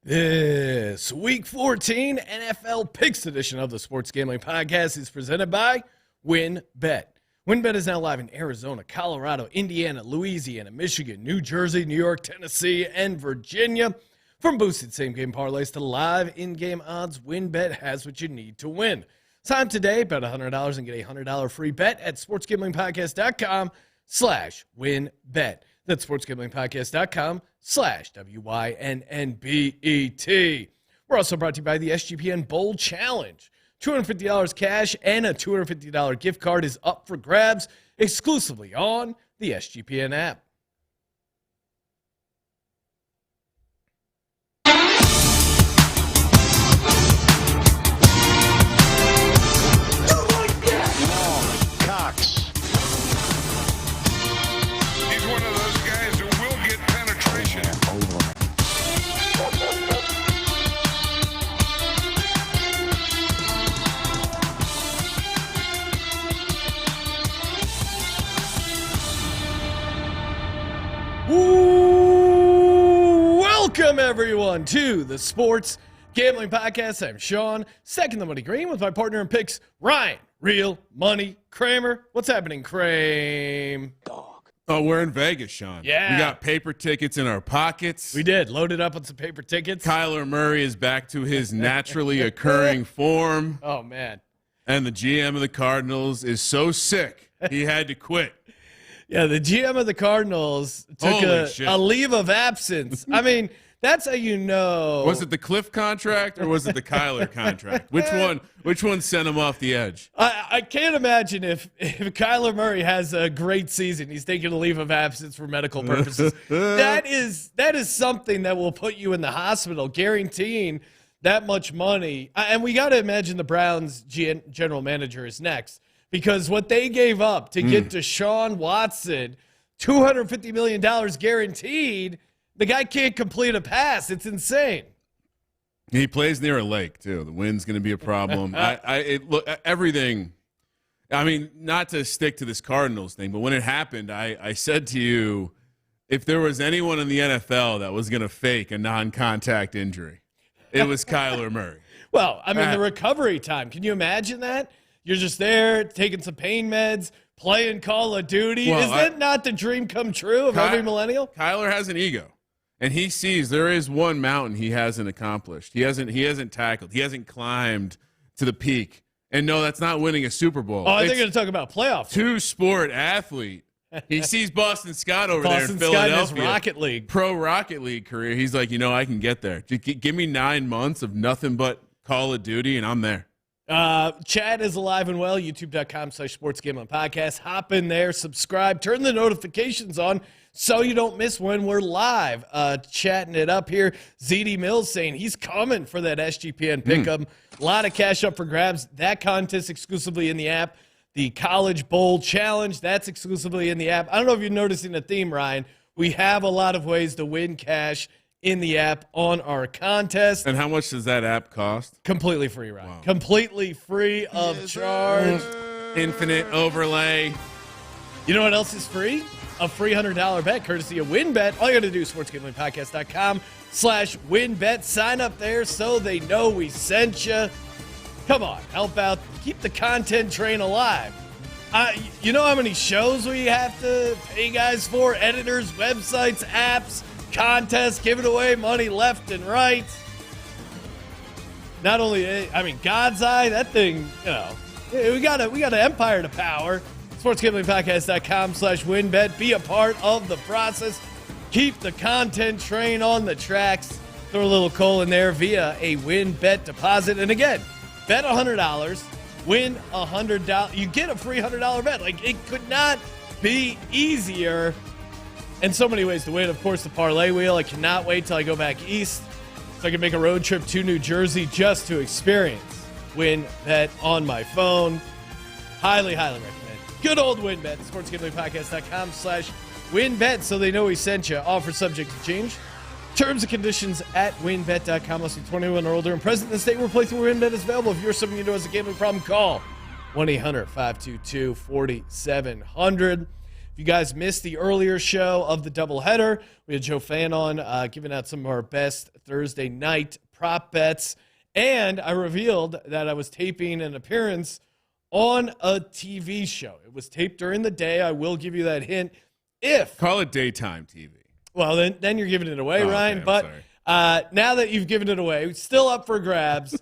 This Week 14 NFL Picks edition of the Sports Gambling Podcast is presented by WynnBet. WynnBet is now live in Arizona, Colorado, Indiana, Louisiana, Michigan, New Jersey, New York, Tennessee, and Virginia. From boosted same-game parlays to live in-game odds, WynnBet has what you need to win. Sign up today, bet $100 and get a $100 free bet at sportsgamblingpodcast.com/WynnBet. That's sportsgamblingpodcast.com/WYNNBET. We're also brought to you by the SGPN Bowl Challenge. $250 cash and a $250 gift card is up for grabs exclusively on the SGPN app. Welcome, everyone, to the Sports Gambling Podcast. I'm Sean, second the money green, with my partner in picks, Ryan, Real Money Kramer. What's happening, Kramer? Dog. Oh, we're in Vegas, Sean. Yeah. We got paper tickets in our pockets. We did. Loaded up on some paper tickets. Kyler Murray is back to his naturally occurring form. Oh, man. And the GM of the Cardinals is so sick, he had to quit. Yeah, the GM of the Cardinals took a leave of absence. I mean, that's how you know. Was it the Cliff contract or was it the Kyler contract? Which one sent him off the edge? I can't imagine if Kyler Murray has a great season, he's taking a leave of absence for medical purposes. that is something that will put you in the hospital, guaranteeing that much money. And we got to imagine the Browns general manager is next. Because what they gave up to get Deshaun Watson, $250 million guaranteed, the guy can't complete a pass. It's insane. He plays near a lake, too. The wind's going to be a problem. Everything. I mean, not to stick to this Cardinals thing, but when it happened, I said to you, if there was anyone in the NFL that was going to fake a non-contact injury, it was Kyler Murray. Well, I mean, the recovery time. Can you imagine that? You're just there taking some pain meds, playing Call of Duty. Is that not the dream come true of every millennial? Kyler has an ego, and he sees there is one mountain he hasn't accomplished. He hasn't tackled. He hasn't climbed to the peak. And no, that's not winning a Super Bowl. Oh, I think you're going to talk about playoffs. Two-sport athlete. He sees Boston Scott over there in Philadelphia. Boston Scott in his Rocket League. Pro Rocket League career. He's like, I can get there. Give me 9 months of nothing but Call of Duty, and I'm there. Chat is alive and well, youtube.com/sportsgamblingpodcast. Hop in there, subscribe, turn the notifications on so you don't miss when we're live. Chatting it up here. ZD Mills saying he's coming for that SGPN pick'em. A lot of cash up for grabs. That contest exclusively in the app. The College Bowl Challenge, that's exclusively in the app. I don't know if you're noticing a theme, Ryan. We have a lot of ways to win cash in the app on our contest. And how much does that app cost? Completely free, Ryan. Wow. Completely free of charge. Infinite overlay. You know what else is free? A free $100 bet courtesy of WynnBet. All you got to do is sportsgamblingpodcast.com/WynnBet. Sign up there so they know we sent you. Come on, help out. Keep the content train alive. You know how many shows we have to pay guys for? Editors, websites, apps, contests, giving away money left and right. Not only, God's Eye, that thing, we got an empire to power. sportsgamblingpodcast.com/WynnBet. Be a part of the process. Keep the content train on the tracks. Throw a little coal in there via a WynnBet deposit. And again, bet $100, win $100. You get a free $100 bet. It could not be easier. And so many ways to win. Of course, the parlay wheel. I cannot wait till I go back east so I can make a road trip to New Jersey just to experience WynnBet on my phone. Highly, highly recommend. Good old WynnBet. sportsgamblingpodcast.com/WynnBet so they know we sent you. Offer subject to change. Terms and conditions at WynnBet.com. Must be 21 or older and present in the state where playthrough WynnBet is available. If you're something you know has a gambling problem, call 1-800-522-4700. If you guys missed the earlier show of the doubleheader, we had Joe Fan on giving out some of our best Thursday night prop bets. And I revealed that I was taping an appearance on a TV show. It was taped during the day. I will give you that hint. Call it daytime TV. Well, then you're giving it away, Ryan. Okay, but now that you've given it away, it's still up for grabs.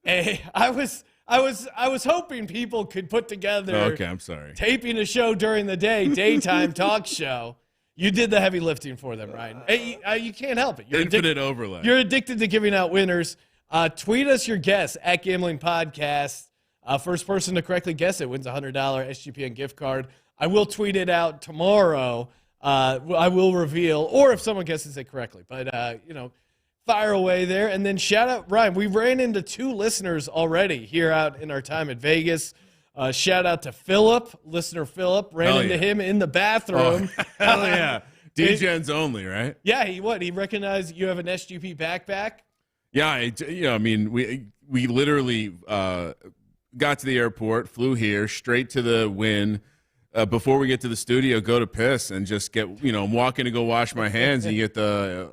I was hoping people could put together. Okay, I'm sorry. Taping a show during the day, daytime talk show. You did the heavy lifting for them, Ryan. You can't help it. You're Infinite overlap. You're addicted to giving out winners. Tweet us your guess at Gambling Podcast. First person to correctly guess it wins a $100 SGPN gift card. I will tweet it out tomorrow. I will reveal, or if someone guesses it correctly. But, fire away there. And then shout out, Ryan, we ran into 2 listeners already here out in our time at Vegas. Shout out to Philip, listener Philip. Ran into him in the bathroom. Oh, hell yeah. D-Gens only, right? Yeah, he recognized you have an SGP backpack? Yeah, we literally got to the airport, flew here, straight to the Wynn. Before we get to the studio, go to piss and just get, I'm walking to go wash my hands, and you get the,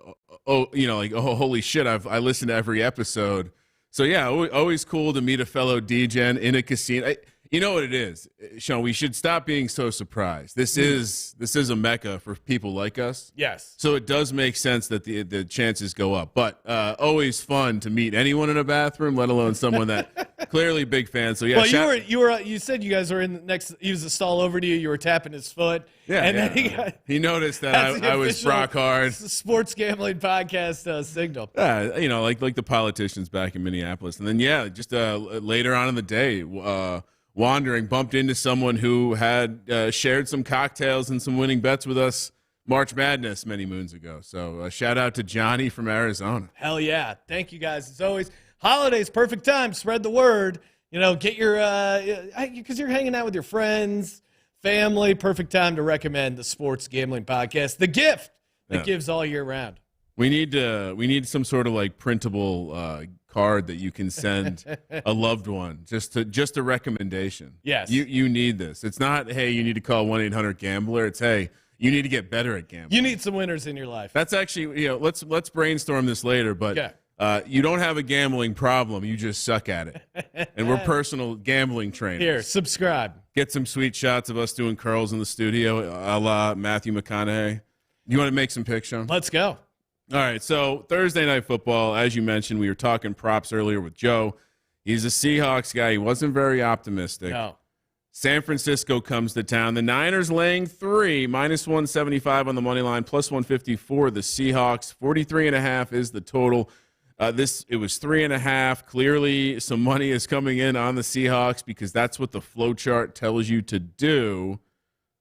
holy shit, I listened to every episode. So, yeah, always cool to meet a fellow D-Gen in a casino. You know what it is, Sean? We should stop being so surprised. This is a mecca for people like us. Yes. So it does make sense that the chances go up. But always fun to meet anyone in a bathroom, let alone someone that clearly big fan. So yeah. Well, you said you guys were in the next. He was a stall over to you. You were tapping his foot. Yeah. And then he noticed that I was Brock Hard. Sports gambling podcast signal. Yeah, like the politicians back in Minneapolis, and then just later on in the day. Wandering, bumped into someone who had shared some cocktails and some winning bets with us March Madness many moons ago. So shout out to Johnny from Arizona. Hell yeah. Thank you guys. As always, holidays, perfect time. Spread the word. Get your because you're hanging out with your friends, family. Perfect time to recommend the Sports Gambling Podcast, the gift that gives all year round. We need some sort of like printable card that you can send a loved one, just a recommendation. Yes. You need this. It's not, hey, you need to call 1-800-GAMBLER. It's, hey, you need to get better at gambling. You need some winners in your life. That's actually, let's brainstorm this later, but you don't have a gambling problem. You just suck at it. And we're personal gambling trainers. Here, subscribe. Get some sweet shots of us doing curls in the studio, a la Matthew McConaughey. You want to make some picks, Sean? Let's go. All right, so Thursday Night Football, as you mentioned, we were talking props earlier with Joe. He's a Seahawks guy. He wasn't very optimistic. No. San Francisco comes to town. The Niners laying 3, minus 175 on the money line, plus 150 for the Seahawks. 43.5 is the total. It was 3.5. Clearly, some money is coming in on the Seahawks because that's what the flow chart tells you to do.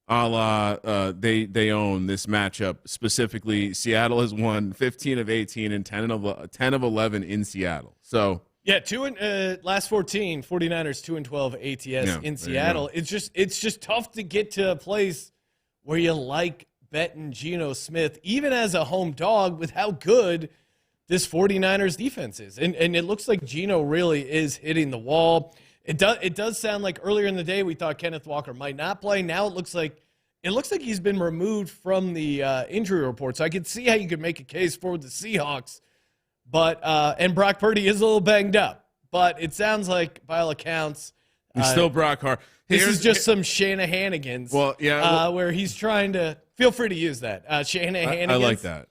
A la, they own this matchup. Specifically, Seattle has won 15 of 18 and 10 of 11 in Seattle. So yeah, last 14, 49ers 2-12 ATS in Seattle. It's just tough to get to a place where you like betting Geno Smith, even as a home dog, with how good this 49ers defense is. And it looks like Geno really is hitting the wall. It does sound like earlier in the day we thought Kenneth Walker might not play. Now it looks like he's been removed from the injury report. So I could see how you could make a case for the Seahawks. But and Brock Purdy is a little banged up. But it sounds like, by all accounts, he's still Brock Hart. This is just some Shanahanigans. Well, yeah, where he's trying to feel free to use that Shanahanigans. I like that.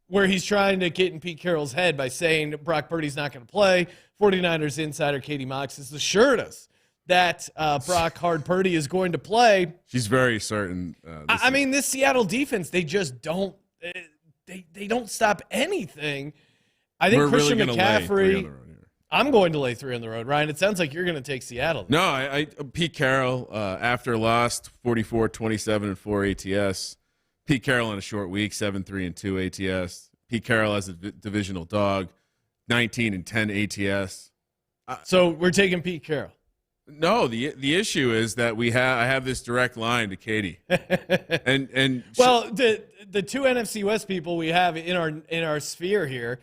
Where he's trying to get in Pete Carroll's head by saying Brock Purdy's not going to play. 49ers insider Katie Mox has assured us that Brock Hard Purdy is going to play. She's very certain. This Seattle defense, they just don't they don't stop anything. I think Christian McCaffrey. I'm going to lay 3 on the road, Ryan. It sounds like you're going to take Seattle. No, I Pete Carroll after lost 44-27-4 ATS. Pete Carroll in a short week, 7-3-2 ATS. Pete Carroll as a divisional dog, 19-10 ATS. So we're taking Pete Carroll. No, the issue is that I have this direct line to Katie, and well, the 2 NFC West people we have in our sphere here,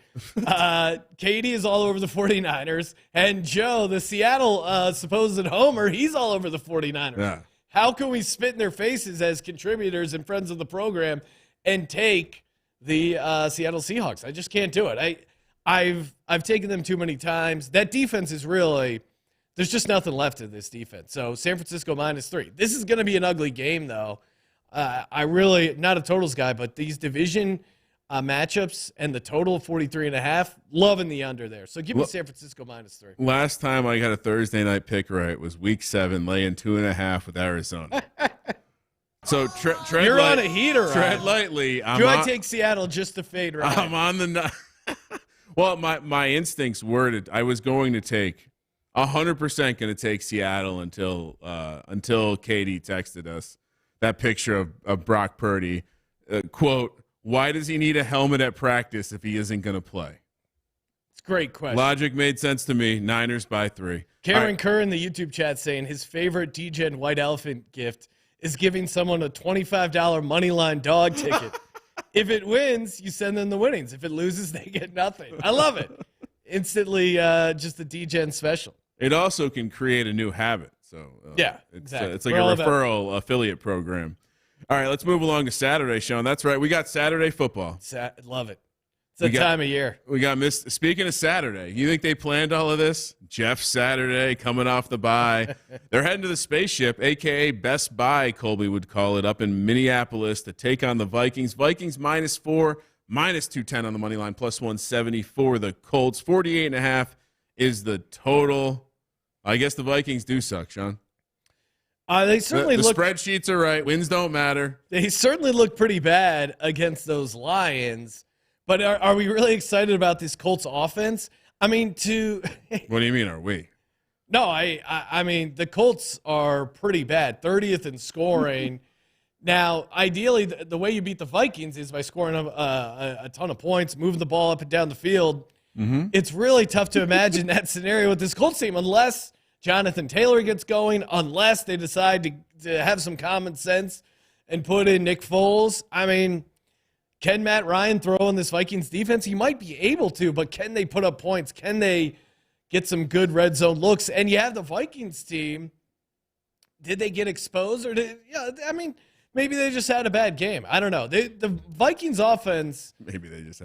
Katie is all over the 49ers, and Joe, the Seattle supposed homer, he's all over the 49ers. Yeah. How can we spit in their faces as contributors and friends of the program and take the Seattle Seahawks? I just can't do it. I've taken them too many times. That defense is really – there's just nothing left of this defense. So San Francisco -3. This is going to be an ugly game, though. I really – not a totals guy, but these division matchups and the total of 43.5, loving the under there. So give me San Francisco -3. Last time I got a Thursday night pick right was Week 7, laying 2.5 with Arizona. So tread You're on a heater. Tread lightly. I take Seattle just to fade right? I'm on the – well, my instincts were I was going to take 100% going to take Seattle until Katie texted us that picture of Brock Purdy. Quote, why does he need a helmet at practice if he isn't going to play? It's a great question. Logic made sense to me. Niners by 3. Cameron Kerr in the YouTube chat saying his favorite DGen White Elephant gift is giving someone a $25 moneyline dog ticket. If it wins, you send them the winnings. If it loses, they get nothing. I love it. Instantly, just a DGen special. It also can create a new habit. So yeah, it's exactly. It's like a referral affiliate program. All right, let's move along to Saturday, Sean. That's right. We got Saturday football. Love it. It's the time of year. We got Speaking of Saturday, you think they planned all of this? Jeff Saturday coming off the bye. They're heading to the spaceship, a.k.a. Best Buy, Colby would call it, up in Minneapolis to take on the Vikings. Vikings -4, -210 on the money line, +170 for the Colts. 48.5 is the total. I guess the Vikings do suck, Sean. They certainly the spreadsheets are right. Wins don't matter. They certainly look pretty bad against those Lions. But are we really excited about this Colts offense? I mean, what do you mean, are we? No, I mean, the Colts are pretty bad. 30th in scoring. Now, ideally, the way you beat the Vikings is by scoring a ton of points, moving the ball up and down the field. Mm-hmm. It's really tough to imagine that scenario with this Colts team unless Jonathan Taylor gets going, unless they decide to have some common sense and put in Nick Foles. I mean, can Matt Ryan throw in this Vikings defense? He might be able to, but can they put up points? Can they get some good red zone looks? And you have the Vikings team. Did they get exposed? Maybe they just had a bad game. I don't know. The Vikings offense maybe they just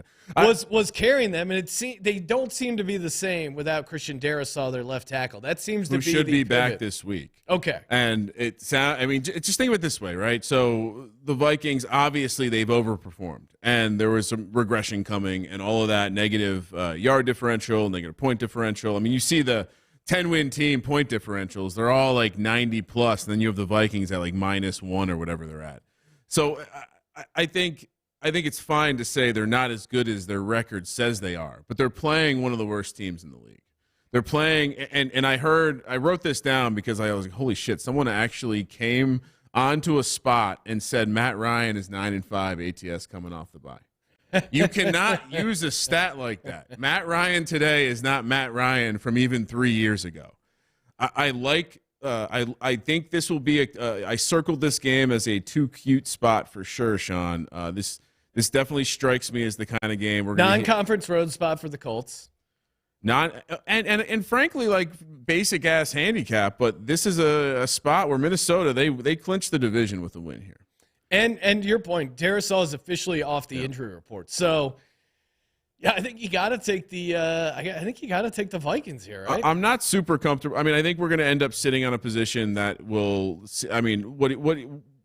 was carrying them, and they don't seem to be the same without Christian Darrisaw, their left tackle. That seems to be should be back this week. Okay. And just think of it this way, right? So the Vikings, obviously, they've overperformed, and there was some regression coming, and all of that negative yard differential, negative point differential. I mean, you see the 10-win team point differentials, they're all like 90 plus, and then you have the Vikings at like -1 or whatever they're at. So I think it's fine to say they're not as good as their record says they are, but they're playing one of the worst teams in the league. They're playing, and I wrote this down because I was like, holy shit, someone actually came onto a spot and said Matt Ryan is 9-5 ATS coming off the bye. You cannot use a stat like that. Matt Ryan today is not Matt Ryan from even 3 years ago. I think this will be I circled this game as a too cute spot for sure, Sean. This definitely strikes me as the kind of game we're non-conference road spot for the Colts. And frankly, like basic ass handicap, but this is a spot where Minnesota they clinched the division with a win here. And your point, Darrisaw is officially off the injury report. So, yeah, I think you got to take the Vikings here, right? I'm not super comfortable. I mean, I think we're going to end up sitting on a position that will. I mean, what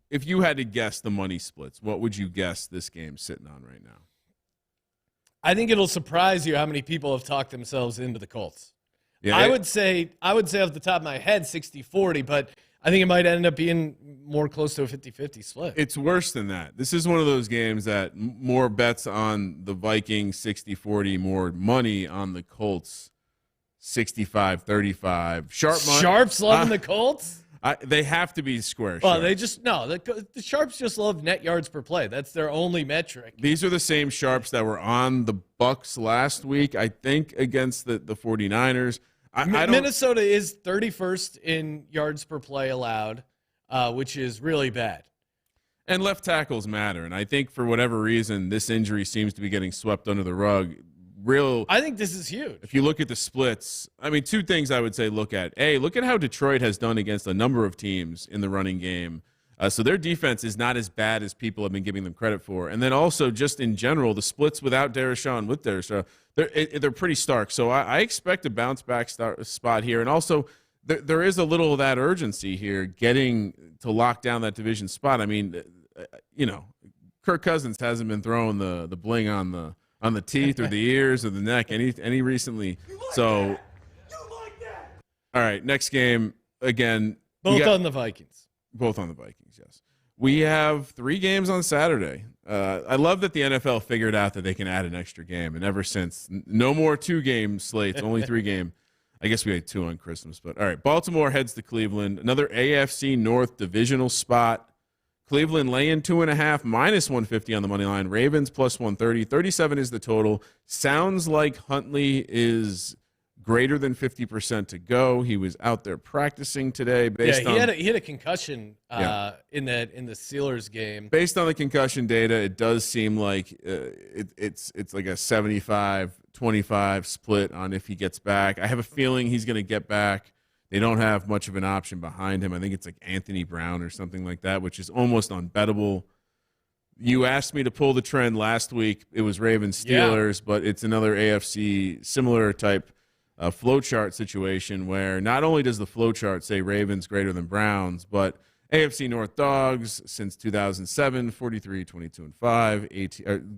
if you had to guess the money splits? What would you guess this game's sitting on right now? I think it'll surprise you how many people have talked themselves into the Colts. Yeah, I would say off the top of my head 60-40, but I think it might end up being more close to a 50-50 split. It's worse than that. This is one of those games that more bets on the Vikings 60-40, more money on the Colts 65-35. Sharps loving the Colts? They have to be square. Well, the Sharps just love net yards per play. That's their only metric. These are the same Sharps that were on the Bucs last week, I think, against the 49ers. Minnesota is 31st in yards per play allowed, which is really bad. And left tackles matter. And I think for whatever reason, this injury seems to be getting swept under the rug. I think this is huge. If you look at the splits, I mean, two things I would say look at. A, look at how Detroit has done against a number of teams in the running game. So their defense is not as bad as people have been giving them credit for. And then also just in general, the splits without Deshaun, with Deshaun, they're pretty stark. So I expect a bounce back spot here. And also there is a little of that urgency here getting to lock down that division spot. I mean, Kirk Cousins hasn't been throwing the bling on the teeth or the ears or the neck any recently. So, all right, next game again. Both on the Vikings. Both on the Vikings, yes. We have 3 games on Saturday. I love that the NFL figured out that they can add an extra game, and ever since, no more 2-game slates, only 3-game. I guess we had 2 on Christmas, but all right. Baltimore heads to Cleveland, another AFC North divisional spot. Cleveland laying 2.5, minus 150 on the money line. Ravens plus 130. 37 is the total. Sounds like Huntley is greater than 50% to go. He was out there practicing today. He had a concussion in the Steelers game. Based on the concussion data, it does seem like it's like a 75-25 split on if he gets back. I have a feeling he's going to get back. They don't have much of an option behind him. I think it's like Anthony Brown or something like that, which is almost unbettable. You asked me to pull the trend last week. It was Ravens Steelers, but it's another AFC similar type flowchart situation where not only does the flowchart say Ravens greater than Browns, but AFC North dogs since 2007, 43, 22, and 5.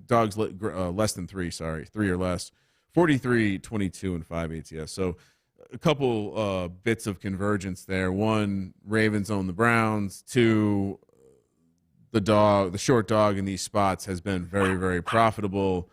Dogs less than 3, 3 or less, 43, 22, and 5 ATS. So a couple bits of convergence there. 1, Ravens own the Browns. 2, the short dog in these spots has been very, very profitable.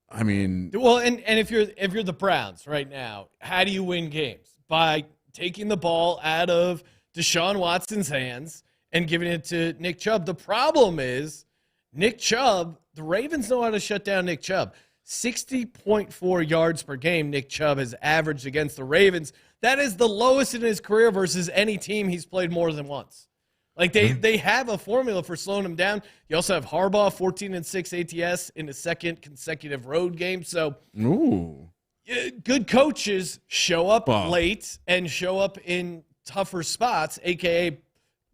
I mean, well, and if you're the Browns right now, how do you win games? By taking the ball out of Deshaun Watson's hands and giving it to Nick Chubb. The problem is Nick Chubb, the Ravens know how to shut down Nick Chubb. 60.4 yards per game Nick Chubb has averaged against the Ravens. That is the lowest in his career versus any team he's played more than once. Like they have a formula for slowing him down. You also have Harbaugh, 14-6 ATS in the second consecutive road game. So good coaches show up late and show up in tougher spots, a.k.a.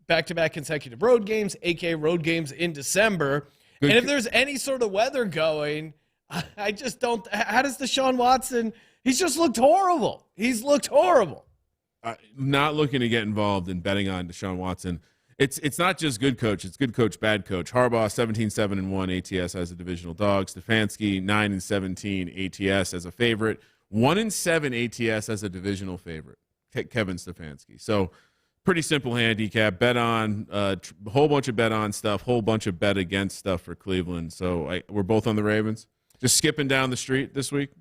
back-to-back consecutive road games, a.k.a. road games in December. And if there's any sort of weather going, I just don't – how does Deshaun Watson – he's just looked horrible. He's looked horrible. Not looking to get involved in betting on Deshaun Watson. It's not just good coach. It's good coach, bad coach. Harbaugh, 17-7-1 ATS as a divisional dog. Stefanski, 9-17 ATS as a favorite. 1-7 ATS as a divisional favorite. Kevin Stefanski. So pretty simple handicap. Bet on a whole bunch of bet on stuff, whole bunch of bet against stuff for Cleveland. So we're both on the Ravens. Just skipping down the street this week.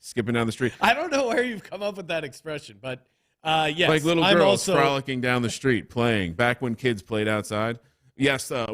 Skipping down the street. I don't know where you've come up with that expression, but yes. Like little girls frolicking down the street playing. Back when kids played outside. Yes, I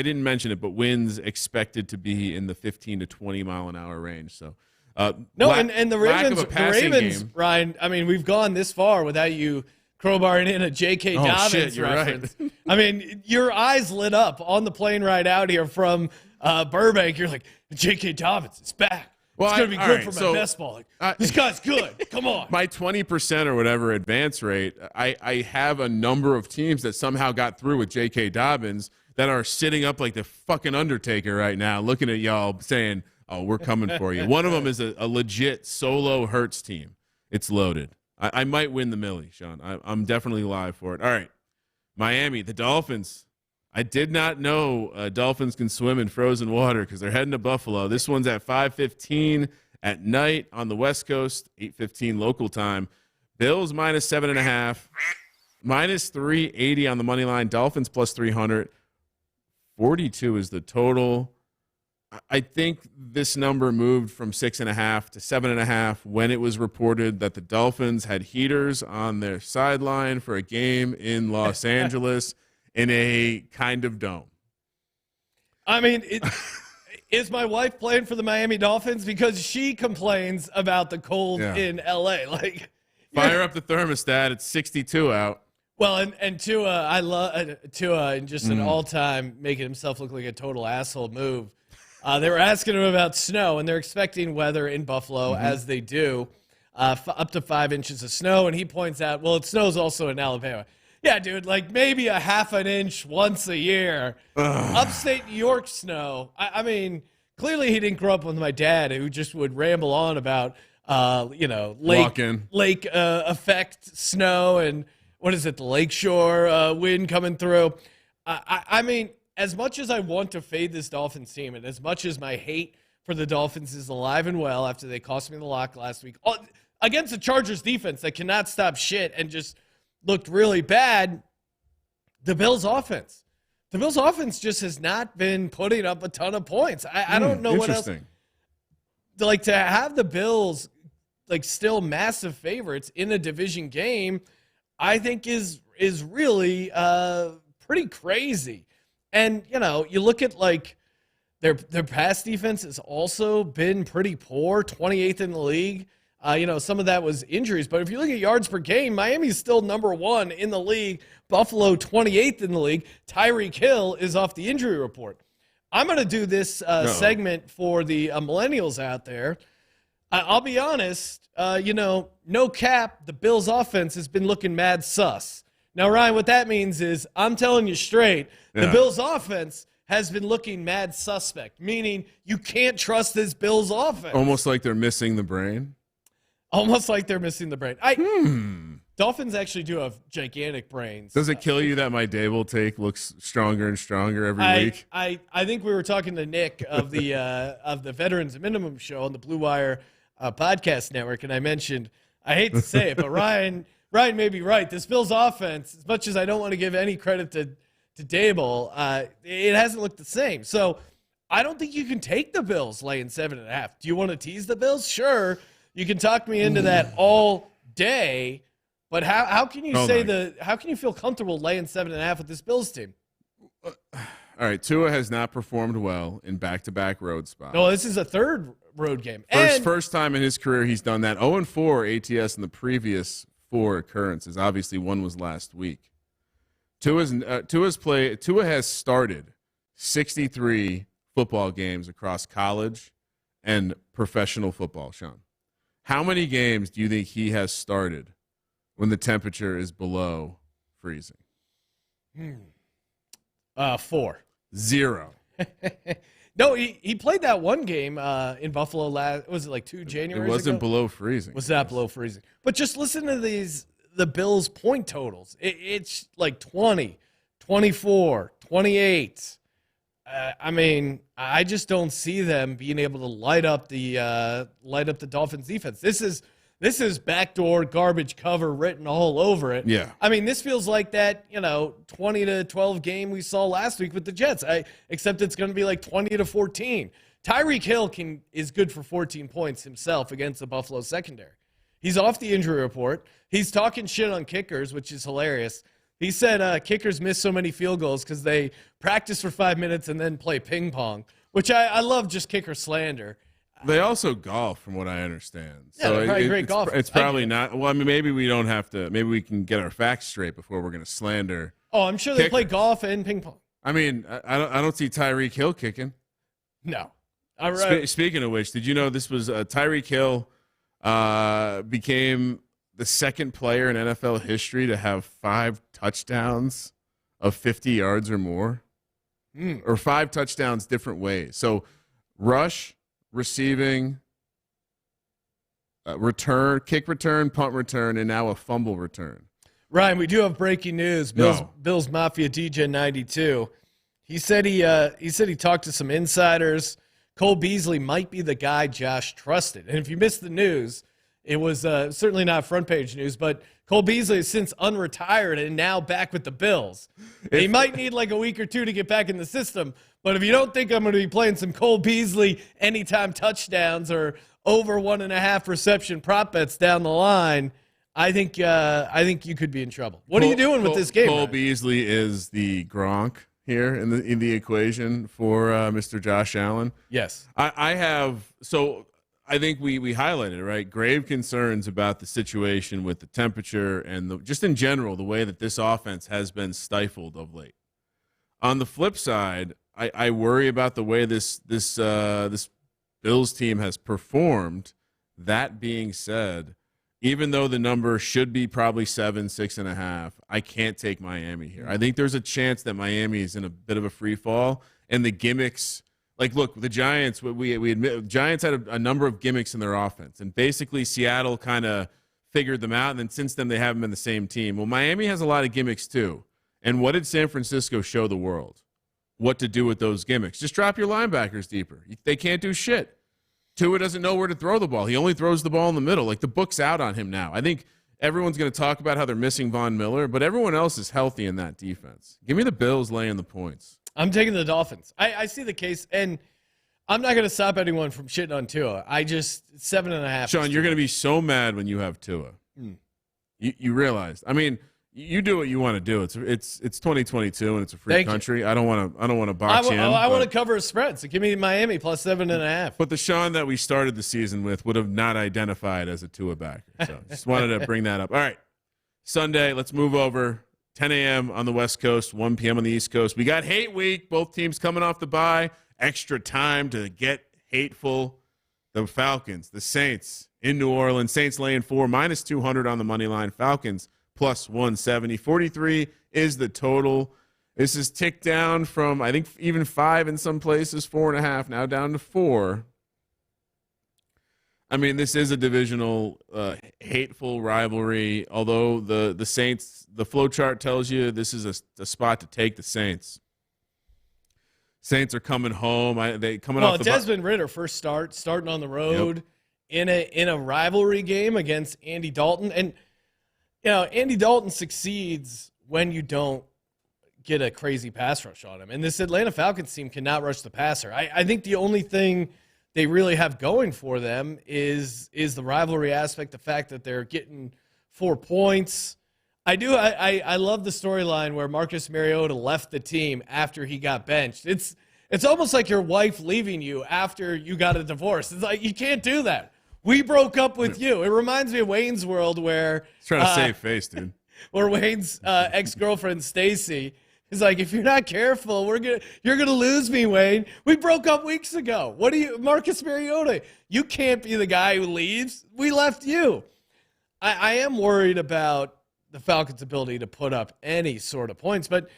didn't mention it, but winds expected to be in the 15 to 20 mile an hour range. So and the Ravens, Ryan. I mean, we've gone this far without you crowbarring in a J.K. Dobbins reference. Right. I mean, your eyes lit up on the plane ride out here from Burbank. You're like, J.K. Dobbins is back. Well, it's going to be good for my best ball. This guy's good. Come on. My 20% or whatever advance rate, I have a number of teams that somehow got through with J.K. Dobbins that are sitting up like the fucking Undertaker right now, looking at y'all saying, oh, we're coming for you. One of them is a legit solo Hurts team. It's loaded. I might win the Millie, Sean. I'm definitely live for it. All right. Miami, the Dolphins. I did not know Dolphins can swim in frozen water because they're heading to Buffalo. This one's at 5:15 at night on the West Coast, 8:15 local time. Bills minus 7.5, minus 380 on the money line. Dolphins plus 300. 42 is the total. I think this number moved from 6.5 to 7.5 when it was reported that the Dolphins had heaters on their sideline for a game in Los Angeles. In a kind of dome. I mean, is my wife playing for the Miami Dolphins? Because she complains about the cold in L.A. Like, fire up the thermostat. It's 62 out. Well, and Tua, I love Tua in just an all-time making himself look like a total asshole move. They were asking him about snow, and they're expecting weather in Buffalo, as they do, up to 5 inches of snow. And he points out, well, it snows also in Alabama. Yeah, dude, like maybe a half an inch once a year. Upstate New York snow. I mean, clearly he didn't grow up with my dad, who just would ramble on about, lake effect snow and what is it, the lakeshore wind coming through. I mean, as much as I want to fade this Dolphins team, and as much as my hate for the Dolphins is alive and well after they cost me the lock last week against the Chargers defense that cannot stop shit and just looked really bad, the Bills offense just has not been putting up a ton of points. I don't know what else. Like, to have the Bills like still massive favorites in a division game, I think is really pretty crazy. And, you look at, like, their pass defense has also been pretty poor, 28th in the league. Some of that was injuries. But if you look at yards per game, Miami's still number 1 in the league. Buffalo, 28th in the league. Tyreek Hill is off the injury report. I'm going to do this segment for the millennials out there. I'll be honest, no cap, the Bills' offense has been looking mad sus. Now, Ryan, what that means is I'm telling you straight, the Bills' offense has been looking mad suspect, meaning you can't trust this Bills' offense. Almost like they're missing the brain? Almost like they're missing the brain. Dolphins actually do have gigantic brains. Does it kill you that my Dable take looks stronger and stronger every week? I think we were talking to Nick of the Veterans Minimum Show on the Blue Wire podcast network, and I mentioned, I hate to say it, but Ryan may be right. This Bills offense, as much as I don't want to give any credit to Dable, it hasn't looked the same. So I don't think you can take the Bills laying 7.5. Do you want to tease the Bills? Sure. You can talk me into that all day, but how can you how can you feel comfortable laying 7.5 with this Bills team? All right, Tua has not performed well in back-to-back road spots. No, this is a third road game. First time in his career he's done that. 0-4 ATS in the previous 4 occurrences. Obviously, one was last week. Tua has started 63 football games across college and professional football, Sean. How many games do you think he has started when the temperature is below freezing? 4. 0. No, he played that one game in Buffalo was it like 2 Januaries It wasn't ago? below freezing. Was that below freezing? But just listen to the Bills' point totals. It's like 20, 24, 28. I mean, I just don't see them being able to light up the Dolphins defense. This is backdoor garbage cover written all over it. Yeah. I mean, this feels like that 20-12 game we saw last week with the Jets. Except it's going to be like 20-14. Tyreek Hill is good for 14 points himself against the Buffalo secondary. He's off the injury report. He's talking shit on kickers, which is hilarious. He said kickers miss so many field goals because they practice for 5 minutes and then play ping pong, which I love, just kicker slander. They also golf, from what I understand. Yeah, they're probably great golfers. It's probably not. Well, I mean, maybe we don't have to. Maybe we can get our facts straight before we're going to slander. Oh, I'm sure they play golf and ping pong. I mean, I don't see Tyreek Hill kicking. No. All right. Speaking of which, did you know this was Tyreek Hill became the second player in NFL history to have 5 touchdowns of 50 yards or more, or 5 touchdowns different ways. So rush, receiving, return, kick return, punt return, and now a fumble return. Ryan, we do have breaking news. Bills Mafia DJ 92. He said he talked to some insiders. Cole Beasley might be the guy Josh trusted. And if you missed the news, it was certainly not front page news, but Cole Beasley is since unretired and now back with the Bills. He might need like a week or 2 to get back in the system, but if you don't think I'm going to be playing some Cole Beasley anytime touchdowns or over 1.5 reception prop bets down the line, I think you could be in trouble. What are you doing with this game? Cole Beasley is the Gronk here in the equation for Mr. Josh Allen. Yes. I think we highlighted it, right? Grave concerns about the situation with the temperature and just in general, the way that this offense has been stifled of late. On the flip side, I worry about the way this Bills team has performed. That being said, even though the number should be probably 7, 6.5, I can't take Miami here. I think there's a chance that Miami is in a bit of a free fall, and the gimmicks. Like, look, the Giants. We admit Giants had a number of gimmicks in their offense, and basically Seattle kind of figured them out, and then since then they haven't been the same team. Well, Miami has a lot of gimmicks too. And what did San Francisco show the world? What to do with those gimmicks? Just drop your linebackers deeper. They can't do shit. Tua doesn't know where to throw the ball. He only throws the ball in the middle. Like, the book's out on him now. I think everyone's going to talk about how they're missing Von Miller, but everyone else is healthy in that defense. Give me the Bills laying the points. I'm taking the Dolphins. I see the case, and I'm not going to stop anyone from shitting on Tua. 7.5. Sean, you're going to be so mad when you have Tua. You realize. I mean, you do what you want to do. It's 2022 and it's a free country. I don't want to box you in. I want to cover a spread. So give me Miami plus 7.5. But the Sean that we started the season with would have not identified as a Tua backer. So just wanted to bring that up. All right, Sunday. Let's move over. 10 a.m. on the West Coast, 1 p.m. on the East Coast. We got hate week. Both teams coming off the bye. Extra time to get hateful. The Falcons, the Saints in New Orleans. Saints laying 4, minus 200 on the money line. Falcons plus 170. 43 is the total. This is ticked down from, I think, even 5 in some places, 4.5, now down to 4. I mean, this is a divisional, hateful rivalry, although the Saints, the flow chart tells you this is a spot to take the Saints. Saints are coming home. Desmond Ridder first starting on the road in a rivalry game against Andy Dalton. And, Andy Dalton succeeds when you don't get a crazy pass rush on him. And this Atlanta Falcons team cannot rush the passer. I think the only thing they really have going for them is the rivalry aspect, the fact that they're getting 4 points. I love the storyline where Marcus Mariota left the team after he got benched. It's almost like your wife leaving you after you got a divorce. It's like, you can't do that. We broke up with you. It reminds me of Wayne's World where he's trying to save face, dude. Where Wayne's ex-girlfriend Stacy is like, if you're not careful, you're gonna lose me, Wayne. We broke up weeks ago. Marcus Mariota? You can't be the guy who leaves. We left you. I am worried about the Falcons' ability to put up any sort of points. But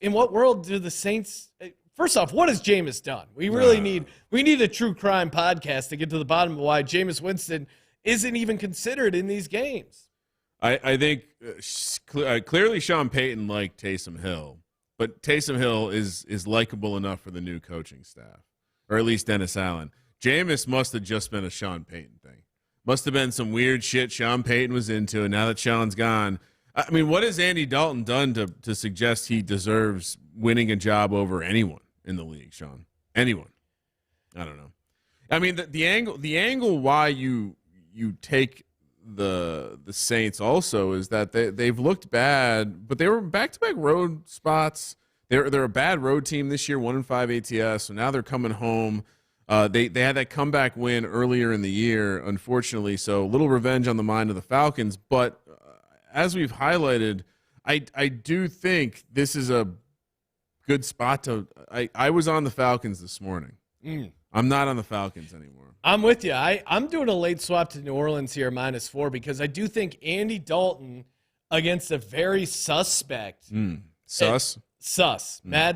in what world do the Saints – first off, what has Jameis done? We need a true crime podcast to get to the bottom of why Jameis Winston isn't even considered in these games. I think clearly Sean Payton liked Taysom Hill, but Taysom Hill is likable enough for the new coaching staff, or at least Dennis Allen. Jameis must have just been a Sean Payton thing. Must have been some weird shit Sean Payton was into, and now that Sean's gone, I mean, what has Andy Dalton done to suggest he deserves winning a job over anyone in the league, Sean? Anyone? I don't know. I mean, the angle why you take the Saints also is that they've looked bad, but they were back-to-back road spots. They're a bad road team this year, 1-5 ATS, so now they're coming home. They had that comeback win earlier in the year, unfortunately, so a little revenge on the mind of the Falcons. But as we've highlighted, I do think this is a good spot to – I was on the Falcons this morning. I'm not on the Falcons anymore. I'm with you. I'm doing a late swap to New Orleans here, -4, because I do think Andy Dalton against a very suspect mad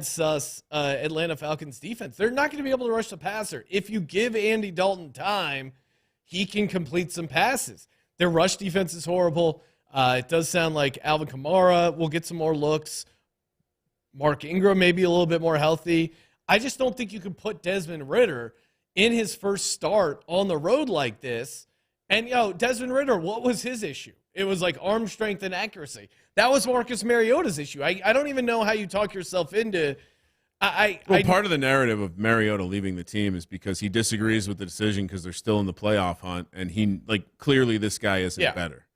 sus Atlanta Falcons defense. They're not going to be able to rush the passer. If you give Andy Dalton time, he can complete some passes. Their rush defense is horrible. It does sound like Alvin Kamara will get some more looks. Mark Ingram may be a little bit more healthy. I just don't think you can put Desmond Ridder in his first start on the road like this. And, Desmond Ridder, what was his issue? It was like arm strength and accuracy. That was Marcus Mariota's issue. I don't even know how you talk yourself into part of the narrative of Mariota leaving the team is because he disagrees with the decision because they're still in the playoff hunt, and he clearly this guy isn't better.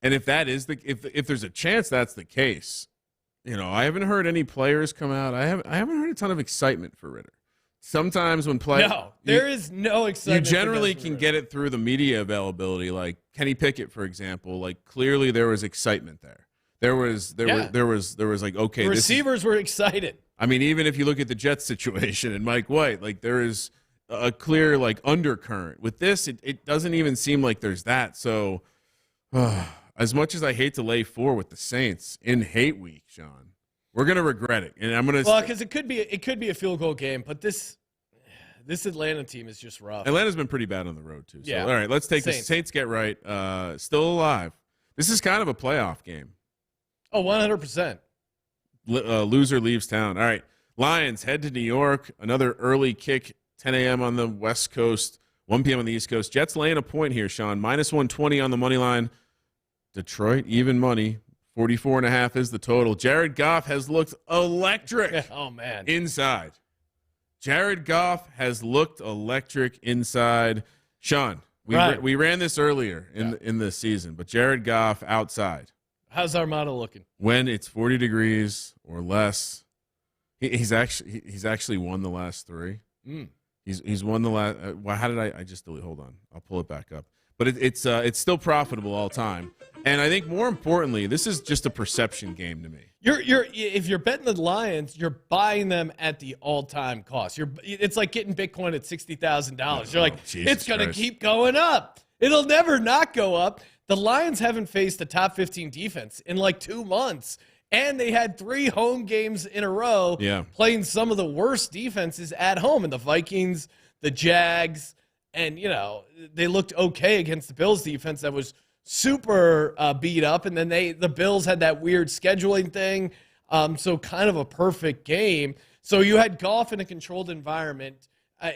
And if that is if there's a chance that's the case, I haven't heard any players come out. I haven't heard a ton of excitement for Ridder. Sometimes when players there is no excitement. You generally can get it through the media availability, like Kenny Pickett, for example. Like clearly there was excitement there. There was like, okay, the receivers were excited. I mean, even if you look at the Jets situation and Mike White, like there is a clear like undercurrent. With this, it doesn't even seem like there's that. So as much as I hate to lay 4 with the Saints in hate week, Sean, we're gonna regret it. And I'm gonna because it could be a field goal game, but this Atlanta team is just rough. Atlanta's been pretty bad on the road too. So yeah. All right, let's take the Saints get right. Still alive. This is kind of a playoff game. Oh, 100%. Loser leaves town. All right. Lions head to New York. Another early kick, 10 a.m. on the West Coast, 1 p.m. on the East Coast. Jets laying a point here, Sean. Minus 120 on the money line. Detroit, even money. 44.5 is the total. Jared Goff has looked electric. Oh, man. Inside. Jared Goff has looked electric inside. Sean, we ran this earlier in the season, but Jared Goff outside. How's our model looking? When it's 40 degrees or less, he's actually won the last 3. He's won the last. How did I just delete? Hold on, I'll pull it back up. But it's still profitable all time, and I think more importantly, this is just a perception game to me. If you're betting the Lions, you're buying them at the all-time cost. It's like getting Bitcoin at $60,000. You're like, it's going to keep going up. It'll never not go up. The Lions haven't faced a top 15 defense in like 2 months, and they had 3 home games in a row playing some of the worst defenses at home. And the Vikings, the Jags, and, they looked okay against the Bills defense that was super beat up. And then the Bills had that weird scheduling thing, so kind of a perfect game. So you had Goff in a controlled environment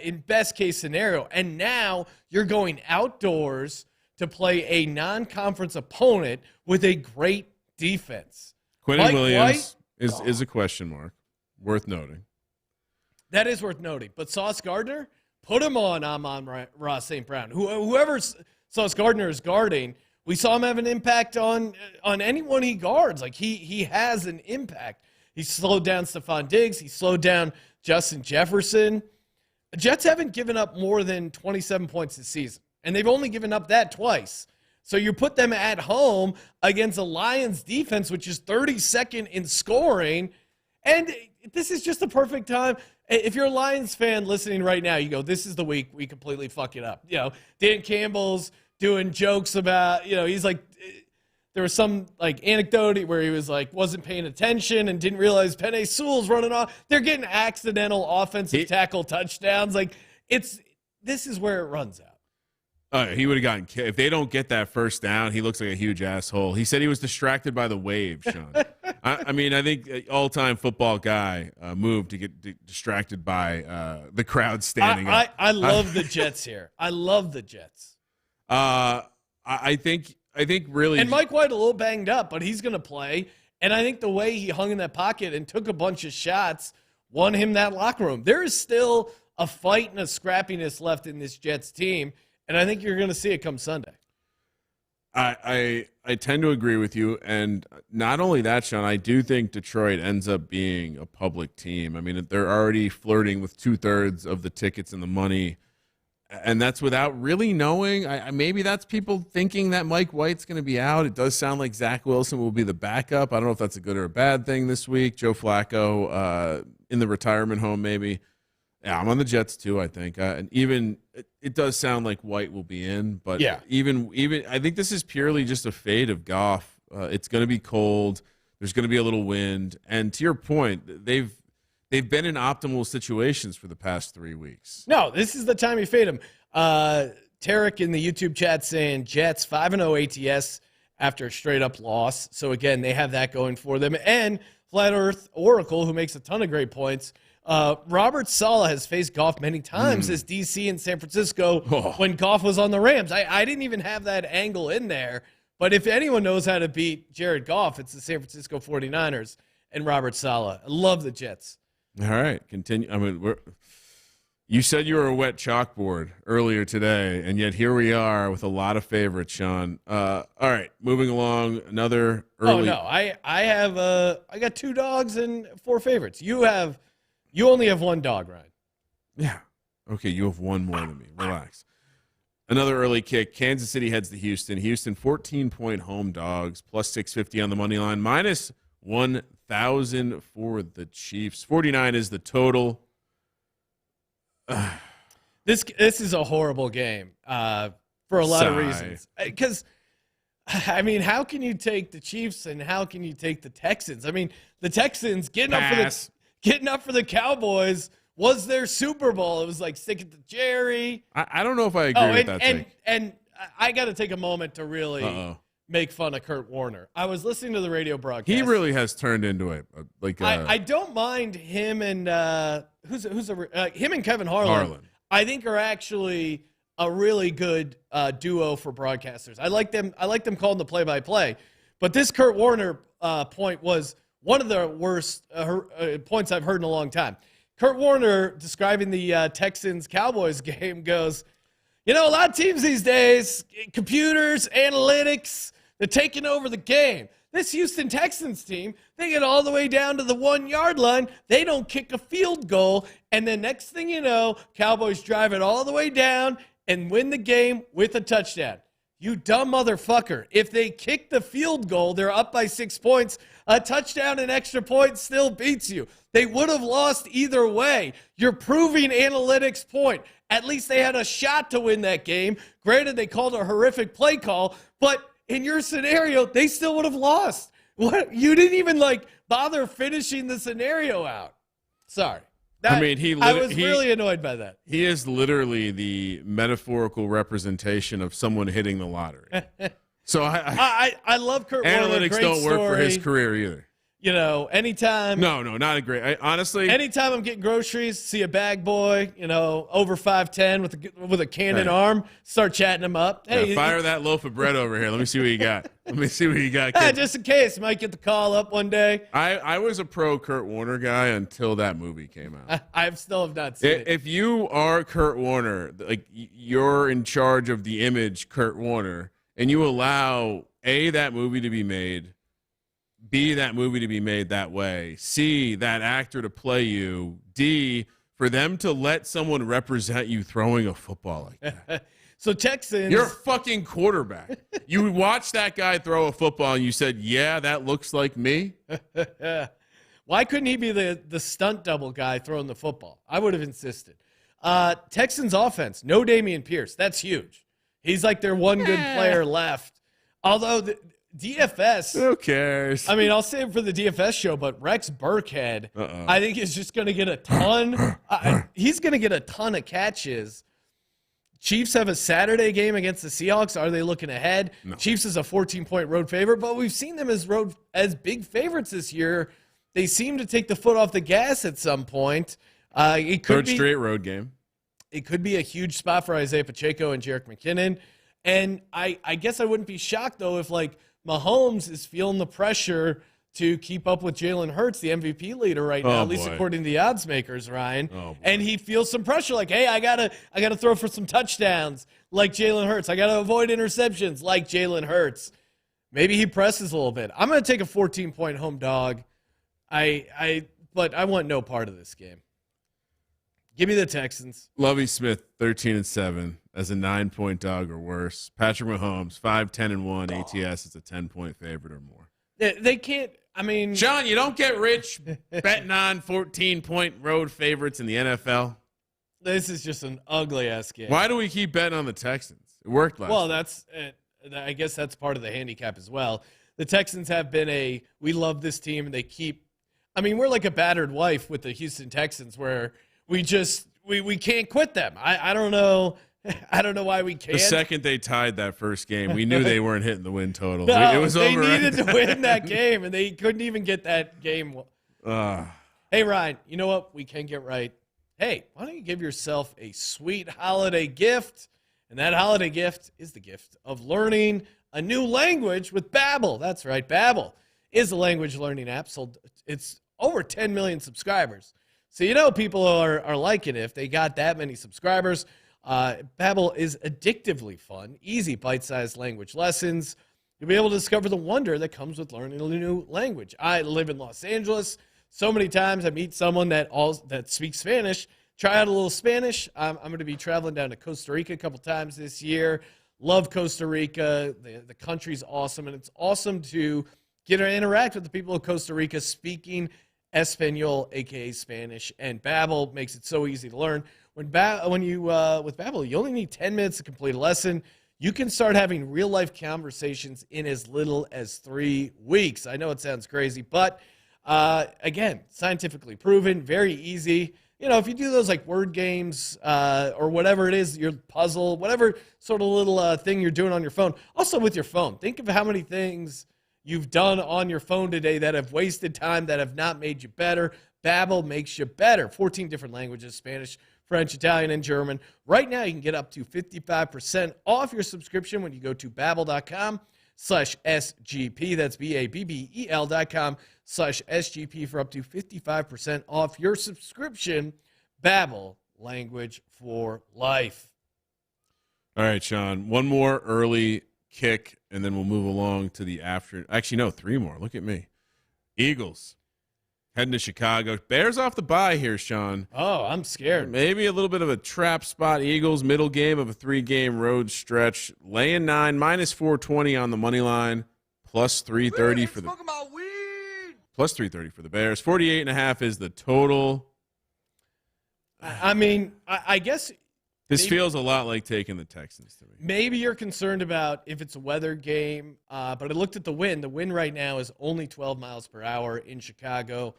in best case scenario, and now you're going outdoors to play a non-conference opponent with a great defense. Quentin Williams is a question mark, worth noting. That is worth noting. But Sauce Gardner, put him on Amon-Ra St. Brown. Whoever Sauce Gardner is guarding, we saw him have an impact on anyone he guards. Like he has an impact. He slowed down Stephon Diggs. He slowed down Justin Jefferson. The Jets haven't given up more than 27 points this season, and they've only given up that twice. So you put them at home against a Lions defense, which is 32nd in scoring, and this is just the perfect time. If you're a Lions fan listening right now, you go, this is the week we completely fuck it up. Dan Campbell's doing jokes about, he's like, there was some like anecdote where he was like, wasn't paying attention and didn't realize Penei Sewell's running off. They're getting accidental offensive tackle touchdowns. Like this is where it runs out. He would have gotten – if they don't get that first down, he looks like a huge asshole. He said he was distracted by the wave, Sean. I mean, I think all-time football guy moved to get distracted by the crowd standing up. I love the Jets here. I love the Jets. I think really – and Mike White a little banged up, but he's going to play. And I think the way he hung in that pocket and took a bunch of shots won him that locker room. There is still a fight and a scrappiness left in this Jets team, and I think you're going to see it come Sunday. I tend to agree with you, and not only that, Sean, I do think Detroit ends up being a public team. I mean, they're already flirting with 2/3 of the tickets and the money, and that's without really knowing. Maybe that's people thinking that Mike White's going to be out. It does sound like Zach Wilson will be the backup. I don't know if that's a good or a bad thing this week. Joe Flacco in the retirement home maybe. Yeah, I'm on the Jets too, I think. And even it does sound like White will be in, but even I think this is purely just a fade of Goff. It's going to be cold. There's going to be a little wind, and to your point, they've been in optimal situations for the past 3 weeks. No, this is the time you fade them. Tarek in the YouTube chat saying Jets 5-0 ATS after a straight up loss. So again, they have that going for them. And Flat Earth Oracle, who makes a ton of great points. Robert Saleh has faced Goff many times as DC in San Francisco when Goff was on the Rams. I didn't even have that angle in there, but if anyone knows how to beat Jared Goff, it's the San Francisco 49ers and Robert Saleh. I love the Jets. All right, continue. I mean, you said you were a wet chalkboard earlier today, and yet here we are with a lot of favorites, Sean. All right, moving along. Another early. Oh no, I got 2 dogs and 4 favorites. You only have 1 dog, Ryan. Yeah. Okay, you have 1 more than me. Relax. Another early kick. Kansas City heads to Houston. Houston 14-point home dogs, plus 650 on the money line, minus 1,000 for the Chiefs. 49 is the total. This is a horrible game for a lot of reasons. Because, I mean, how can you take the Chiefs and how can you take the Texans? I mean, the Texans getting up for the Cowboys was their Super Bowl. It was like stick it to Jerry. I don't know if I agree with that take. And I got to take a moment to really make fun of Kurt Warner. I was listening to the radio broadcast. He really has turned into it. I don't mind him and him and Kevin Harlan. I think are actually a really good duo for broadcasters. I like them calling the play-by-play. But this Kurt Warner point was one of the worst points I've heard in a long time. Kurt Warner, describing the Texans-Cowboys game, goes, a lot of teams these days, computers, analytics, they're taking over the game. This Houston Texans team, they get all the way down to the 1-yard line. They don't kick a field goal. And then next thing you know, Cowboys drive it all the way down and win the game with a touchdown. You dumb motherfucker. If they kick the field goal, they're up by 6 points. A touchdown and extra point still beats you. They would have lost either way. You're proving analytics point. At least they had a shot to win that game. Granted, they called a horrific play call, but in your scenario, they still would have lost. What? You didn't even bother finishing the scenario out. Sorry. I was really annoyed by that. He is literally the metaphorical representation of someone hitting the lottery. So I love Kurt Warner. Analytics don't work for his career either. Anytime. No, not a great. Honestly, anytime I'm getting groceries, see a bag boy, over 5'10" with a cannon arm, start chatting him up. Hey, fire that loaf of bread over here. Let me see what you got. Kid. Just in case, might get the call up one day. I was a pro Kurt Warner guy until that movie came out. I still have not seen it. If you are Kurt Warner, you're in charge of the image Kurt Warner, and you allow that movie to be made. B, that movie to be made that way. C, that actor to play you. D, for them to let someone represent you throwing a football like that. So Texans. You're a fucking quarterback. You watched that guy throw a football and you said, yeah, that looks like me. Why couldn't he be the stunt double guy throwing the football? I would have insisted. Texans offense, no Dameon Pierce. That's huge. He's like their one good player left. Although DFS. Who cares? I mean, I'll save it for the DFS show, but Rex Burkhead, I think, is just going to get a ton. He's going to get a ton of catches. Chiefs have a Saturday game against the Seahawks. Are they looking ahead? No. Chiefs is a 14-point road favorite, but we've seen them as big favorites this year. They seem to take the foot off the gas at some point. Third straight road game. It could be a huge spot for Isaiah Pacheco and Jerick McKinnon. And I guess I wouldn't be shocked, though, if Mahomes is feeling the pressure to keep up with Jalen Hurts, the MVP leader right now, at least according to the odds makers, Ryan. And he feels some pressure hey, I gotta throw for some touchdowns like Jalen Hurts. I gotta avoid interceptions like Jalen Hurts. Maybe he presses a little bit. I'm gonna take a 14-point home dog. But I want no part of this game. Give me the Texans. Lovie Smith, 13-7 as a 9-point dog or worse. Patrick Mahomes, 5-10-1 ATS is a 10-point favorite or more. They can't. I mean, Sean, you don't get rich betting on 14-point road favorites in the NFL. This is just an ugly ass game. Why do we keep betting on the Texans? It worked last. Well, I guess that's part of the handicap as well. The Texans have been we love this team, and they keep. I mean, we're like a battered wife with the Houston Texans, where we can't quit them. I don't know. I don't know why we can't. The second they tied that first game, we knew they weren't hitting the win total. No, it was they over. They needed to win that game, and they couldn't even get that game. Hey, Ryan, you know what we can get right? Hey, why don't you give yourself a sweet holiday gift? And that holiday gift is the gift of learning a new language with Babbel. That's right, Babbel is a language learning app. So it's over 10 million subscribers. So people are liking it if they got that many subscribers. Babbel is addictively fun, easy bite-sized language lessons. You'll be able to discover the wonder that comes with learning a new language. I live in Los Angeles. So many times I meet someone that speaks Spanish, try out a little Spanish. I'm going to be traveling down to Costa Rica a couple times this year. Love Costa Rica. The country's awesome, and it's awesome to get to interact with the people of Costa Rica speaking Espanol, aka Spanish, and Babbel makes it so easy to learn. With Babbel, you only need 10 minutes to complete a lesson. You can start having real-life conversations in as little as 3 weeks. I know it sounds crazy, but again, scientifically proven, very easy. You know, if you do those like word games or whatever it is, your puzzle, whatever sort of little thing you're doing on your phone. Also with your phone, think of how many things you've done on your phone today that have wasted time, that have not made you better. Babbel makes you better. 14 different languages, Spanish, French, Italian, and German. Right now, you can get up to 55% off your subscription when you go to babbel.com/SGP. That's BABBEL.com/SGP for up to 55% off your subscription. Babbel, language for life. All right, Sean, one more early kick, and then we'll move along to the after. Actually, no, 3 more. Look at me. Eagles heading to Chicago. Bears off the bye here, Sean. Oh, I'm scared. Maybe a little bit of a trap spot. Eagles, middle game of a 3-game road stretch. Laying 9, minus 420 on the money line. Plus 330 for the plus 330 for the Bears. 48.5 is the total. I mean, I guess this feels a lot like taking the Texans to me. Maybe you're concerned about if it's a weather game, but I looked at the wind. The wind right now is only 12 miles per hour in Chicago,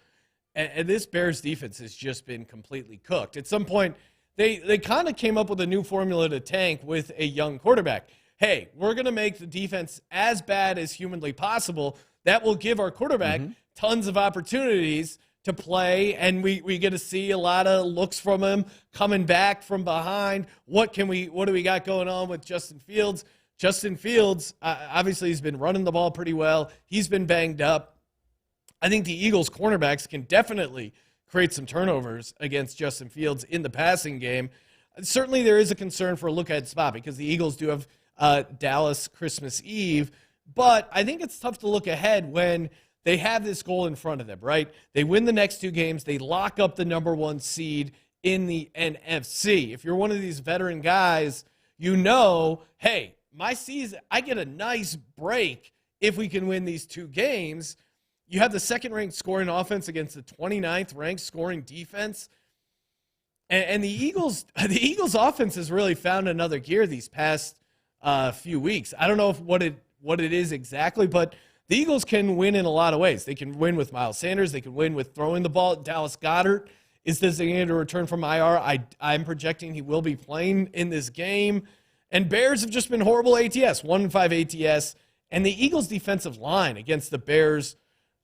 and this Bears defense has just been completely cooked. At some point, they kind of came up with a new formula to tank with a young quarterback. Hey, we're going to make the defense as bad as humanly possible. That will give our quarterback tons of opportunities to play, and we get to see a lot of looks from him coming back from behind. What do we got going on with Justin Fields? Justin Fields, obviously, he's been running the ball pretty well. He's been banged up. I think the Eagles' cornerbacks can definitely create some turnovers against Justin Fields in the passing game. Certainly, there is a concern for a look-ahead spot because the Eagles do have Dallas Christmas Eve, but I think it's tough to look ahead when they have this goal in front of them, right? They win the next 2 games. They lock up the number 1 seed in the NFC. If you're one of these veteran guys, you know, hey, my season, I get a nice break if we can win these 2 games. You have the 2nd-ranked scoring offense against the 29th-ranked scoring defense. And the Eagles offense has really found another gear these past few weeks. I don't know what it is exactly, but the Eagles can win in a lot of ways. They can win with Miles Sanders. They can win with throwing the ball. Dallas Goedert is designated to return from IR. I'm projecting he will be playing in this game. And Bears have just been horrible ATS, 1-5 ATS. And the Eagles' defensive line against the Bears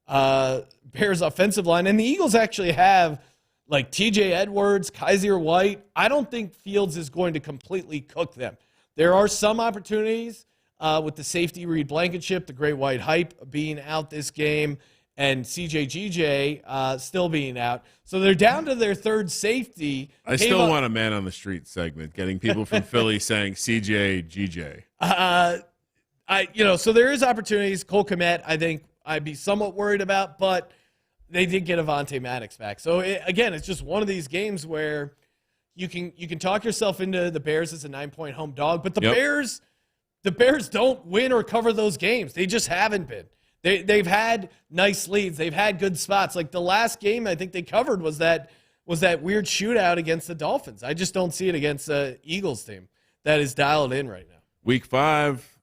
offensive line. And the Eagles actually have like TJ Edwards, Kaiser White. I don't think Fields is going to completely cook them. There are some opportunities with the safety Reed Blankenship, the great white hype being out this game, and CJ still being out. So they're down to their 3rd safety. I still want a man on the street segment, getting people from Philly saying CJ. So there is opportunities. Cole Kmet, I think I'd be somewhat worried about, but they did get Avonte Maddox back. So again, it's just one of these games where you can talk yourself into the Bears as a 9-point home dog, but the Bears don't win or cover those games. They just haven't been. They've had nice leads. They've had good spots. Like the last game I think they covered was that weird shootout against the Dolphins. I just don't see it against the Eagles team that is dialed in right now. Week 5,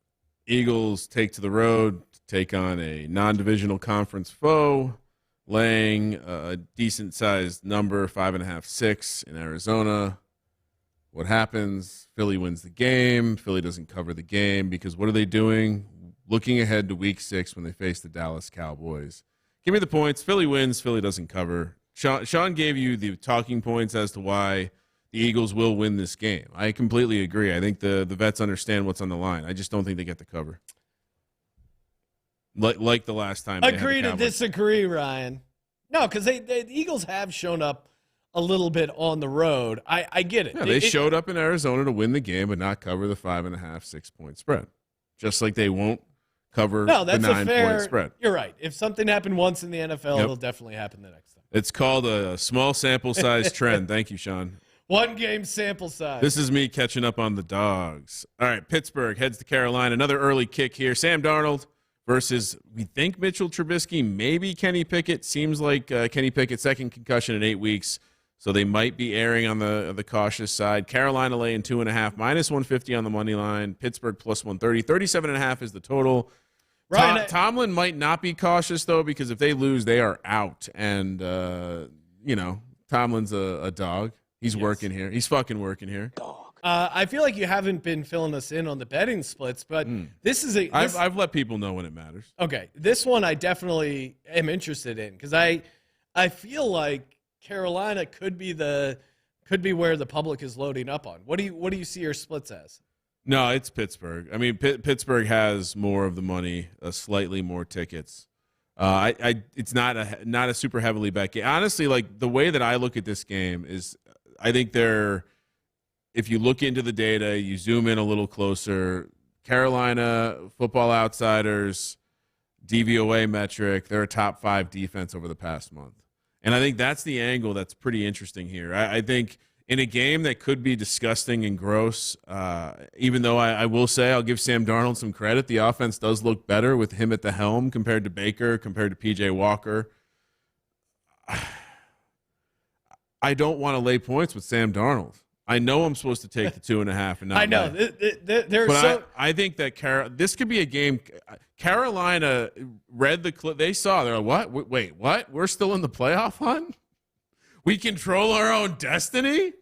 Eagles take to the road to take on a non-divisional conference foe, laying a decent-sized number, 5.5, 6 in Arizona. What happens? Philly wins the game. Philly doesn't cover the game because what are they doing? Looking ahead to week 6 when they face the Dallas Cowboys. Give me the points. Philly wins. Philly doesn't cover. Sean gave you the talking points as to why the Eagles will win this game. I completely agree. I think the vets understand what's on the line. I just don't think they get the cover. Like the last time. Agree to disagree, Ryan. No, because the Eagles have shown up a little bit on the road. I get it. Yeah, they showed up in Arizona to win the game but not cover the 5.5, 6-point spread. Just like they won't cover the 9-point spread. You're right. If something happened once in the NFL, it'll definitely happen the next time. It's called a small sample size trend. Thank you, Sean. One game sample size. This is me catching up on the dogs. All right, Pittsburgh heads to Carolina. Another early kick here. Sam Darnold versus, we think, Mitchell Trubisky, maybe Kenny Pickett. Seems like Kenny Pickett's second concussion in 8 weeks, so they might be erring on the cautious side. Carolina laying 2.5, minus 150 on the money line. Pittsburgh plus 130. 37.5 is the total. Ryan, Tomlin might not be cautious, though, because if they lose, they are out. And, Tomlin's a dog. He's working here. He's fucking working here. I feel like you haven't been filling us in on the betting splits, but this is I've let people know when it matters. Okay, this one I definitely am interested in because I feel like Carolina could be where the public is loading up on. What do you see your splits as? No, it's Pittsburgh. I mean, Pittsburgh has more of the money, slightly more tickets. It's not a super heavily bet game. Honestly, like the way that I look at this game is, I think if you look into the data, you zoom in a little closer, Carolina Football Outsiders DVOA metric, they're a top 5 defense over the past month. And I think that's the angle that's pretty interesting here. I think in a game that could be disgusting and gross, even though I will say I'll give Sam Darnold some credit, the offense does look better with him at the helm compared to Baker, compared to P.J. Walker. I don't want to lay points with Sam Darnold. I know I'm supposed to take the 2.5 and not. I know. I think that this could be a game. Carolina read the clip. They saw. They're like, what? Wait, what? We're still in the playoff hunt? We control our own destiny?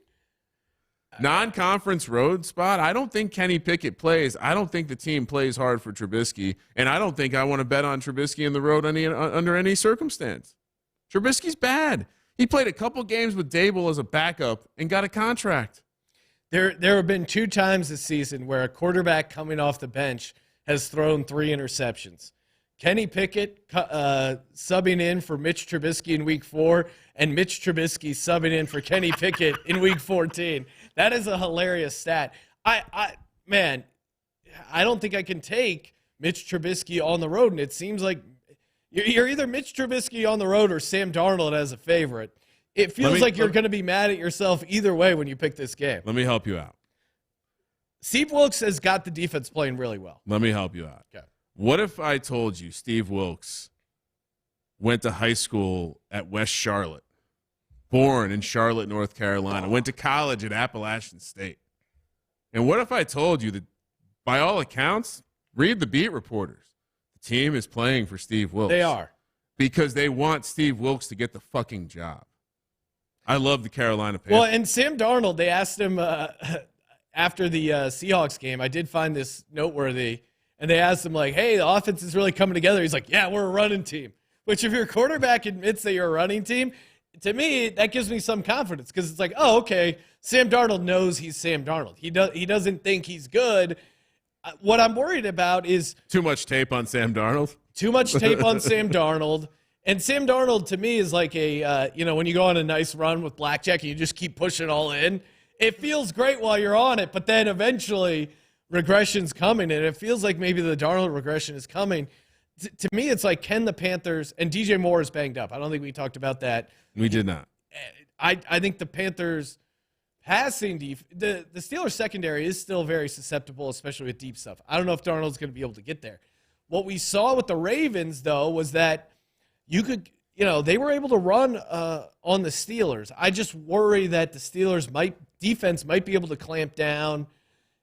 Non-conference road spot? I don't think Kenny Pickett plays. I don't think the team plays hard for Trubisky. And I don't think I want to bet on Trubisky in the road under any circumstance. Trubisky's bad. He played a couple games with Dable as a backup and got a contract. There have been 2 times this season where a quarterback coming off the bench has thrown 3 interceptions. Kenny Pickett subbing in for Mitch Trubisky in Week 4, and Mitch Trubisky subbing in for Kenny Pickett in Week 14. That is a hilarious stat. I don't think I can take Mitch Trubisky on the road, and it seems like you're either Mitch Trubisky on the road or Sam Darnold as a favorite. It feels like you're going to be mad at yourself either way when you pick this game. Let me help you out. Steve Wilkes has got the defense playing really well. Let me help you out. Okay. What if I told you Steve Wilkes went to high school at West Charlotte, born in Charlotte, North Carolina, went to college at Appalachian State? And what if I told you that, by all accounts, read the beat reporters, the team is playing for Steve Wilkes. They are. Because they want Steve Wilkes to get the fucking job. I love the Carolina Panthers. Well, and Sam Darnold, they asked him after the Seahawks game, I did find this noteworthy, and they asked him, like, hey, the offense is really coming together. He's like, yeah, we're a running team. Which, if your quarterback admits that you're a running team, to me, that gives me some confidence because it's like, oh, okay, Sam Darnold knows he's Sam Darnold. He doesn't think he's good. What I'm worried about is too much tape on Sam Darnold. Too much tape on Sam Darnold. And Sam Darnold, to me, is like a, when you go on a nice run with blackjack and you just keep pushing all in, it feels great while you're on it, but then eventually regression's coming, and it feels like maybe the Darnold regression is coming. To me, it's like, can the Panthers, and DJ Moore is banged up. I don't think we talked about that. We did not. I think the Panthers passing the Steelers secondary is still very susceptible, especially with deep stuff. I don't know if Darnold's going to be able to get there. What we saw with the Ravens, though, was that they were able to run on the Steelers. I just worry that the Steelers defense might be able to clamp down.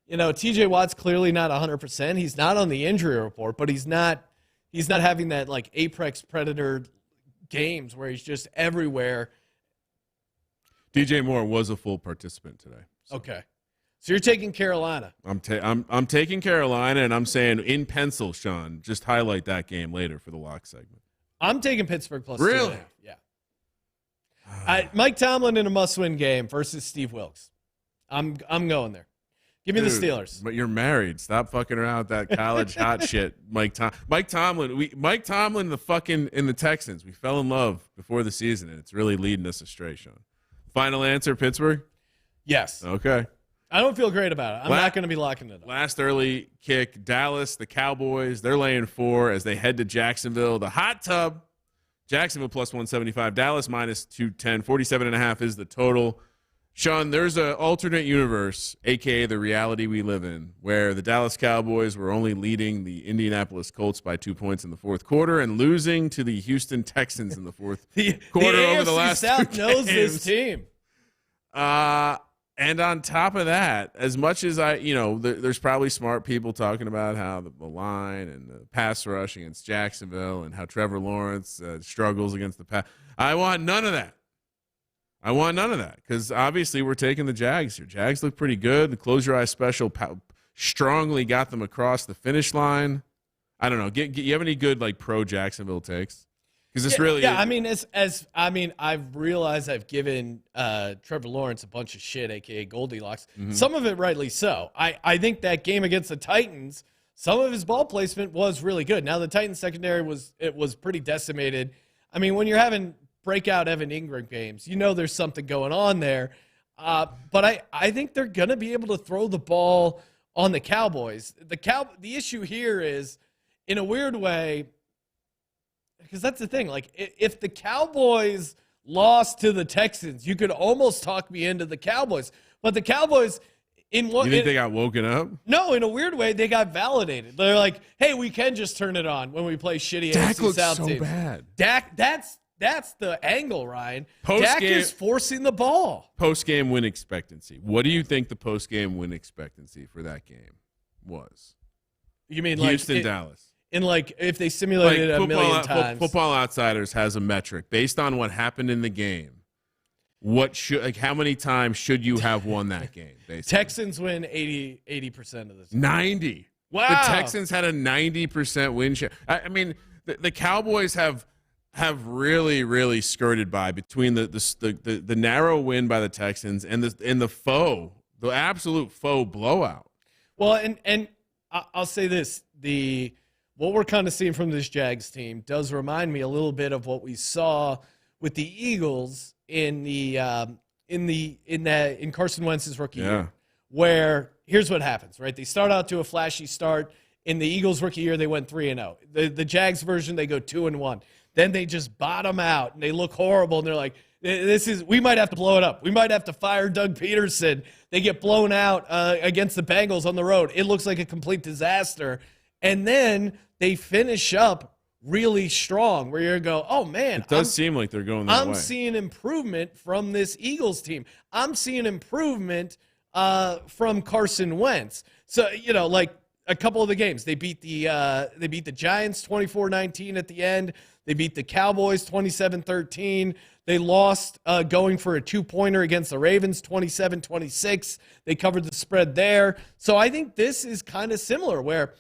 TJ Watt's clearly not 100%. He's not on the injury report, but he's not having that like apex predator games where he's just everywhere. DJ Moore was a full participant today. So. Okay. So you're taking Carolina. I'm taking Carolina, and I'm saying in pencil, Sean, just highlight that game later for the lock segment. I'm taking Pittsburgh plus really? 2.5. Yeah. Mike Tomlin in a must-win game versus Steve Wilkes. I'm going there. Give me the Steelers. But you're married. Stop fucking around with that college hot shit, Mike Tomlin. Mike Tomlin, in the Texans. We fell in love before the season, and it's really leading us astray, Sean. Final answer, Pittsburgh? Yes. Okay. I don't feel great about it. I'm not going to be locking it up. Last early kick, Dallas, the Cowboys, they're laying 4 as they head to Jacksonville. The hot tub, Jacksonville plus 175, Dallas minus 210, 47.5 is the total. Sean, there's an alternate universe, a.k.a. the reality we live in, where the Dallas Cowboys were only leading the Indianapolis Colts by 2 points in the fourth quarter and losing to the Houston Texans in the fourth quarter over the last South 2 knows games. this team. And on top of that, as much as there's probably smart people talking about how the line and the pass rush against Jacksonville and how Trevor Lawrence struggles against the pass. I want none of that. Because obviously we're taking the Jags here. Jags look pretty good. The Close Your Eyes special strongly got them across the finish line. I don't know. You have any good pro Jacksonville takes? Because this really, yeah. I've realized I've given Trevor Lawrence a bunch of shit, aka Goldilocks. Mm-hmm. Some of it rightly so. I think that game against the Titans, some of his ball placement was really good. Now the Titans secondary was pretty decimated. I mean, when you're having breakout Evan Ingram games, there's something going on there. But I think they're going to be able to throw the ball on the Cowboys. The issue here is, in a weird way, because that's the thing. If the Cowboys lost to the Texans, you could almost talk me into the Cowboys. But the Cowboys, you think they got woken up? No, in a weird way, they got validated. They're like, hey, we can just turn it on when we play shitty AFC South teams. Dak looks so bad. That's the angle, Ryan. Dak is forcing the ball. Post-game win expectancy. What do you think the post-game win expectancy for that game was? You mean Houston, Dallas? If they simulated it a million times. Football Outsiders has a metric based on what happened in the game. How many times should you have won that game? Basically? Texans win 80% of the time. 90. Wow. The Texans had a 90% win share. I mean, the Cowboys have really, really skirted by between the narrow win by the Texans and the absolute faux blowout. Well, and I'll say this: what we're kind of seeing from this Jags team does remind me a little bit of what we saw with the Eagles in Carson Wentz's rookie year, where here's what happens, right? They start out to a flashy start. In the Eagles rookie year, they went 3-0. The Jags version, they go 2-1. Then they just bottom out and they look horrible. And they're like, we might have to blow it up. We might have to fire Doug Peterson. They get blown out against the Bengals on the road. It looks like a complete disaster. And then they finish up really strong where you're going to go, oh, man. It does seem like they're going that way. I'm seeing improvement from this Eagles team. I'm seeing improvement from Carson Wentz. So, a couple of the games, they beat the Giants 24-19 at the end. They beat the Cowboys 27-13. They lost going for a 2-pointer against the Ravens 27-26. They covered the spread there. So I think this is kind of similar where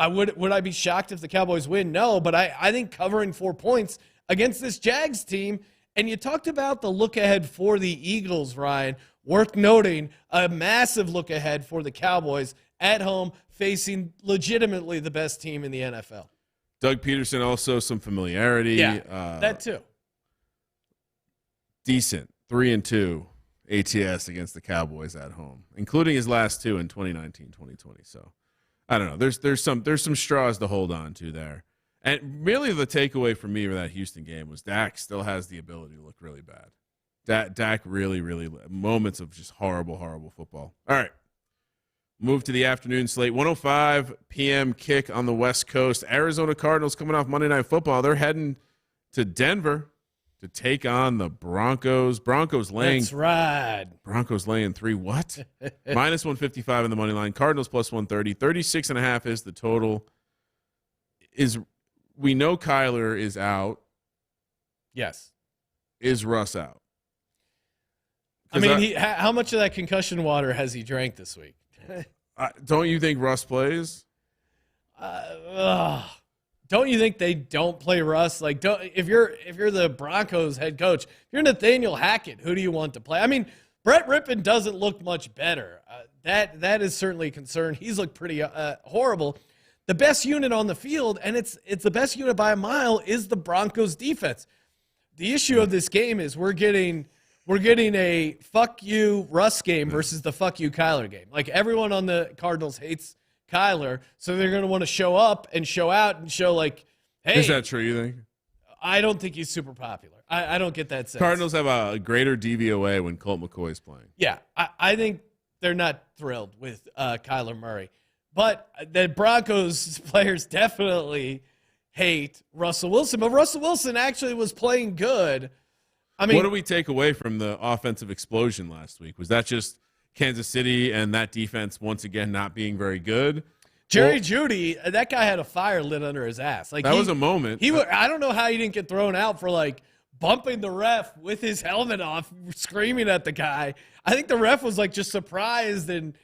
would I be shocked if the Cowboys win? No, but I think covering 4 points against this Jags team, and you talked about the look ahead for the Eagles, Ryan, worth noting a massive look ahead for the Cowboys at home facing legitimately the best team in the NFL. Doug Peterson, also some familiarity. Yeah, that too. Decent 3-2 ATS against the Cowboys at home, including his last two in 2019, 2020. So I don't know. There's some straws to hold on to there. And really the takeaway for me for that Houston game was Dak still has the ability to look really bad. Dak really, really moments of just horrible, horrible football. All right. Move to the afternoon slate. 1:05 p.m. kick on the West Coast. Arizona Cardinals coming off Monday Night Football. They're heading to Denver to take on the Broncos. Broncos laying. That's right. Broncos laying 3. What? Minus 155 in the money line. Cardinals plus 130. 36.5 is the total. We know Kyler is out. Yes. Is Russ out? I mean, how much of that concussion water has he drank this week? Don't you think Russ plays? Don't you think they don't play Russ? If you're the Broncos head coach, if you're Nathaniel Hackett, who do you want to play? I mean, Brett Rippon doesn't look much better. That is certainly a concern. He's looked pretty horrible. The best unit on the field, and it's the best unit by a mile, is the Broncos defense. The issue of this game is we're getting a fuck you Russ game versus the fuck you Kyler game. Everyone on the Cardinals hates Kyler, so they're going to want to show up and show out and show hey. Is that true, you think? I don't think he's super popular. I don't get that sense. Cardinals have a greater DVOA when Colt McCoy is playing. Yeah, I think they're not thrilled with Kyler Murray. But the Broncos players definitely hate Russell Wilson. But Russell Wilson actually was playing good. I mean, what do we take away from the offensive explosion last week? Was that just Kansas City and that defense once again not being very good? Jerry Jeudy, that guy had a fire lit under his ass. Like that was a moment. I don't know how he didn't get thrown out for like bumping the ref with his helmet off, screaming at the guy. I think the ref was like just surprised and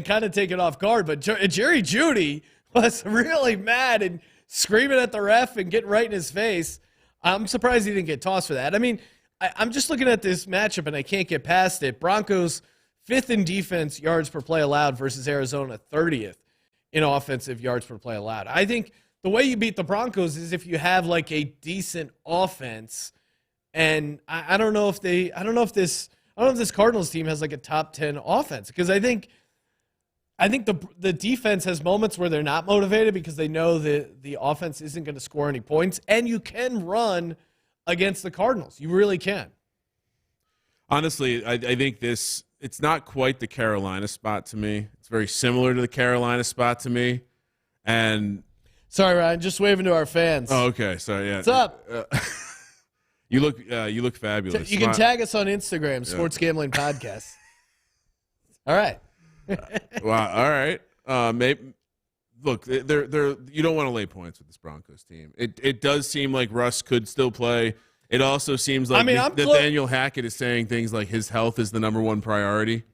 kind of taken off guard. But Jerry Jeudy was really mad and screaming at the ref and getting right in his face. I'm surprised he didn't get tossed for that. I mean, I'm just looking at this matchup and I can't get past it. Broncos 5th in defense yards per play allowed versus Arizona 30th in offensive yards per play allowed. I think the way you beat the Broncos is if you have like a decent offense. And I don't know if this Cardinals team has like a top 10 offense, because I think the defense has moments where they're not motivated because they know that the offense isn't going to score any points, and you can run against the Cardinals. You really can. Honestly, I think it's not quite the Carolina spot to me. It's very similar to the Carolina spot to me. And sorry, Ryan, just waving to our fans. Oh, okay. Sorry. Yeah. What's up? You look fabulous. You can tag us on Instagram, Sports Gambling Podcast. All right. Wow. All right. Maybe. Look, they're you don't want to lay points with this Broncos team. It does seem like Russ could still play. It also seems like Nathaniel Hackett is saying things like his health is the number one priority.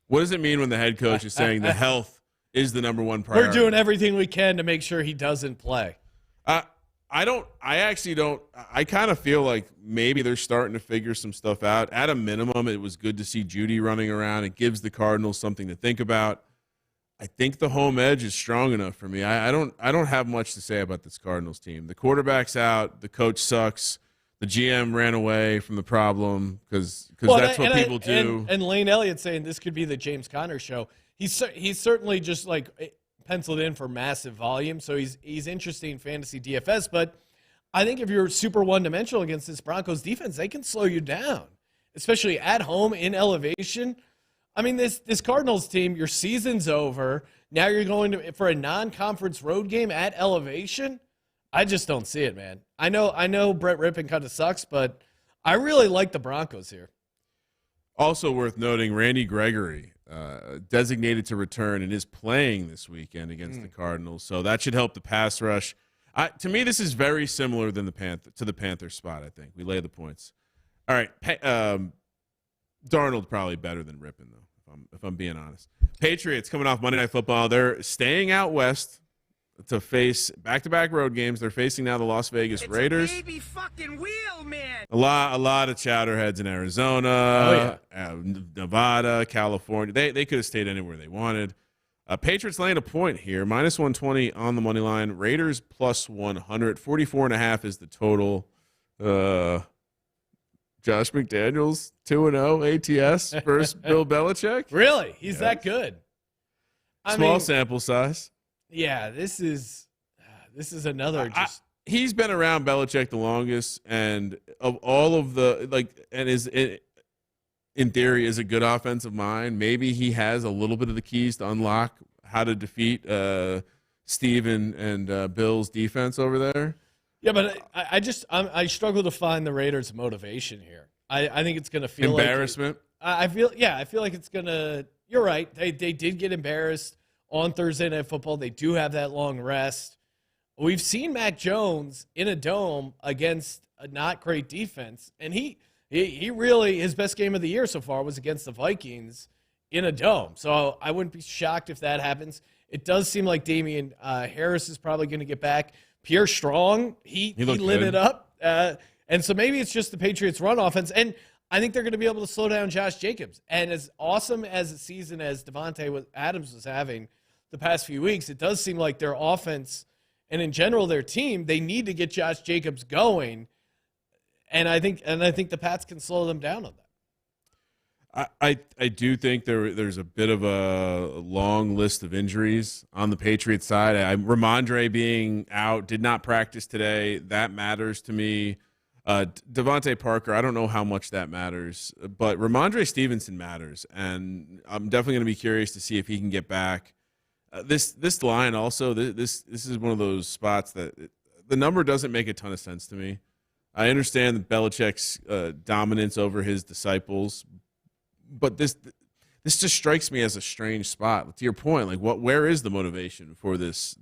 What does it mean when the head coach is saying the health is the number one priority? We're doing everything we can to make sure he doesn't play. I kind of feel like maybe they're starting to figure some stuff out. At a minimum, it was good to see Jeudy running around. It gives the Cardinals something to think about. I think the home edge is strong enough for me. I don't have much to say about this Cardinals team. The quarterback's out. The coach sucks. The GM ran away from the problem because that's what people do. And Lane Elliott saying this could be the James Conner show. He's certainly just like penciled in for massive volume, so he's interesting in fantasy DFS. But I think if you're super one-dimensional against this Broncos defense, they can slow you down, especially at home in elevation. I mean, this Cardinals team, your season's over. Now you're going for a non-conference road game at elevation. I just don't see it, man. I know Brett Rippon kind of sucks, but I really like the Broncos here. Also worth noting, Randy Gregory designated to return and is playing this weekend against the Cardinals, so that should help the pass rush. To me, this is very similar than to the Panthers spot. I think we lay the points. All right, Darnold probably better than Rippon though, if I'm being honest. Patriots coming off Monday Night Football, they're staying out west to face back-to-back road games. They're facing now the Las Vegas Raiders. A baby fucking wheel, man. A lot of chowderheads in Arizona, Nevada, California. They could have stayed anywhere they wanted. Patriots laying a point here, -120 on the money line. Raiders +100. 44.5 is the total. Josh McDaniels 2-0 ATS versus Bill Belichick. Really? He's that good? Small sample size. Yeah, this is another just. He's been around Belichick the longest, and of all of the in theory is a good offensive mind. Maybe he has a little bit of the keys to unlock how to defeat Steve and Bill's defense over there. Yeah, but I struggle to find the Raiders' motivation here. I think it's going to feel embarrassment. I feel like it's going to. You're right. They did get embarrassed on Thursday Night Football. They do have that long rest. We've seen Mac Jones in a dome against a not great defense, and he really, his best game of the year so far was against the Vikings in a dome. So I wouldn't be shocked if that happens. It does seem like Damian Harris is probably going to get back. Pierre Strong, he lit it up. And so maybe it's just the Patriots' run offense. And I think they're going to be able to slow down Josh Jacobs. And as awesome as a season as Devontae Adams was having the past few weeks, it does seem like their offense and in general their team, they need to get Josh Jacobs going. And I think the Pats can slow them down on that. I do think there's a bit of a long list of injuries on the Patriots side. Ramondre being out, did not practice today. That matters to me. Devontae Parker, I don't know how much that matters, but Ramondre Stevenson matters, and I'm definitely going to be curious to see if he can get back. This line also, this is one of those spots that the number doesn't make a ton of sense to me. I understand Belichick's dominance over his disciples, but this just strikes me as a strange spot. To your point, like where is the motivation for this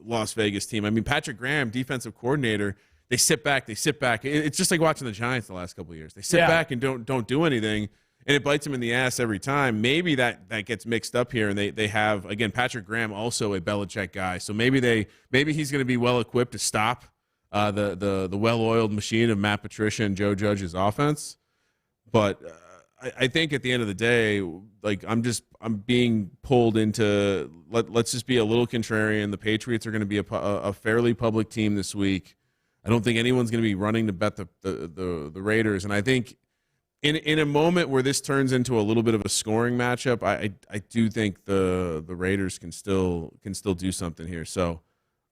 Las Vegas team? I mean, Patrick Graham, defensive coordinator, they sit back. It's just like watching the Giants the last couple of years. They sit back and don't do anything, and it bites them in the ass every time. Maybe that gets mixed up here, and they have, again, Patrick Graham, also a Belichick guy. So maybe he's going to be well equipped to stop the well-oiled machine of Matt Patricia and Joe Judge's offense. But I think at the end of the day, like I'm being pulled into let's just be a little contrarian. The Patriots are going to be a fairly public team this week. I don't think anyone's going to be running to bet the Raiders, and I think in a moment where this turns into a little bit of a scoring matchup, I do think the Raiders can still do something here. So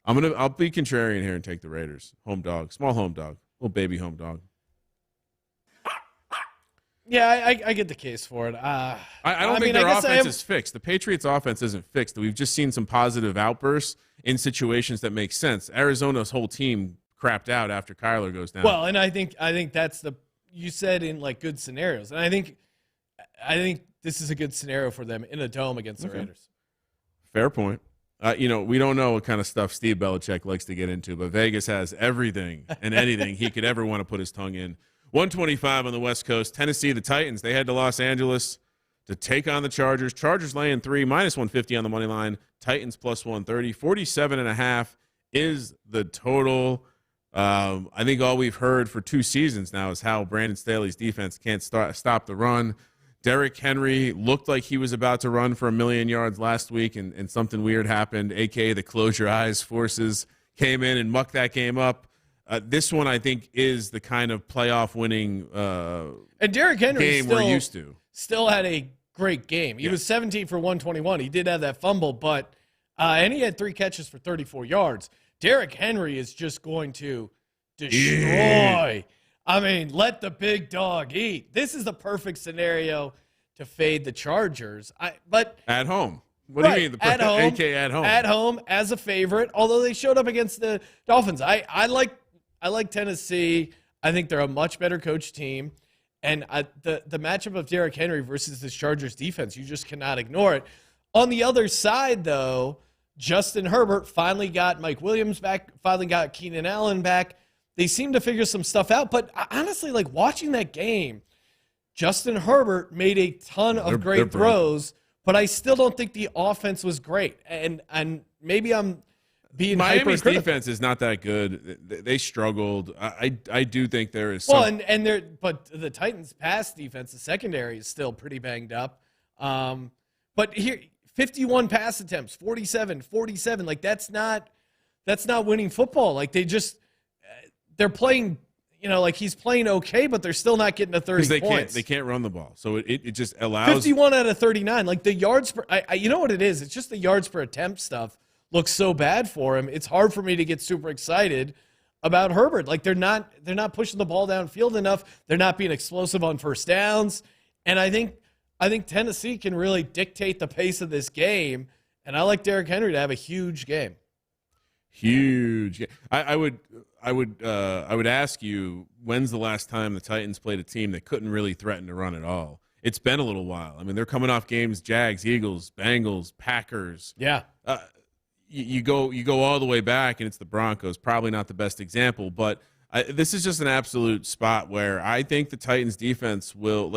I'll be contrarian here and take the Raiders. Home dog, small home dog, little baby home dog. Yeah, I get the case for it. I don't think their offense is fixed. The Patriots' offense isn't fixed. We've just seen some positive outbursts in situations that make sense. Arizona's whole team crapped out after Kyler goes down. Well, and I think that's you said in like good scenarios, and I think this is a good scenario for them in a dome against the Raiders. Fair point. We don't know what kind of stuff Steve Belichick likes to get into, but Vegas has everything and anything he could ever want to put his tongue in. 125 on the West Coast. Tennessee, the Titans, they head to Los Angeles to take on the Chargers. Chargers laying 3, minus 150 on the money line. Titans plus 130. 47.5 is the total. I think all we've heard for 2 seasons now is how Brandon Staley's defense can't stop the run. Derrick Henry looked like he was about to run for 1,000,000 yards last week, and something weird happened, a.k.a. the close your eyes forces came in and mucked that game up. This one, I think, is the kind of playoff winning and Derrick Henry game we're used to. Still had a great game. He was 17 for 121. He did have that fumble, but and he had 3 catches for 34 yards. Derrick Henry is just going to destroy. Yeah. I mean, let the big dog eat. This is the perfect scenario to fade the Chargers. But at home. What do you mean? At home. AK at home. At home as a favorite, although they showed up against the Dolphins. I like Tennessee. I think they're a much better coach team. And the matchup of Derrick Henry versus this Chargers defense, you just cannot ignore it. On the other side, though, Justin Herbert finally got Mike Williams back, finally got Keenan Allen back. They seem to figure some stuff out. But honestly, like watching that game, Justin Herbert made a ton of great throws, but I still don't think the offense was great. And maybe I'm being Miami's defense is not that good. They struggled. I do think there is some. Well, but the Titans' pass defense, the secondary is still pretty banged up. But here, 51 pass attempts, 47. Like that's not winning football. Like they're playing, like he's playing okay, but they're still not getting to 30 points. They can't run the ball. So it just allows 51 out of 39. Like the yards per, you know what it is? It's just the yards per attempt stuff looks so bad for him. It's hard for me to get super excited about Herbert. Like they're not pushing the ball downfield enough. They're not being explosive on first downs. And I think Tennessee can really dictate the pace of this game. And I like Derrick Henry to have a huge game. Huge. I would ask you, when's the last time the Titans played a team that couldn't really threaten to run at all? It's been a little while. I mean, they're coming off games: Jags, Eagles, Bengals, Packers. Yeah. You go all the way back, and it's the Broncos. Probably not the best example, but this is just an absolute spot where I think the Titans defense will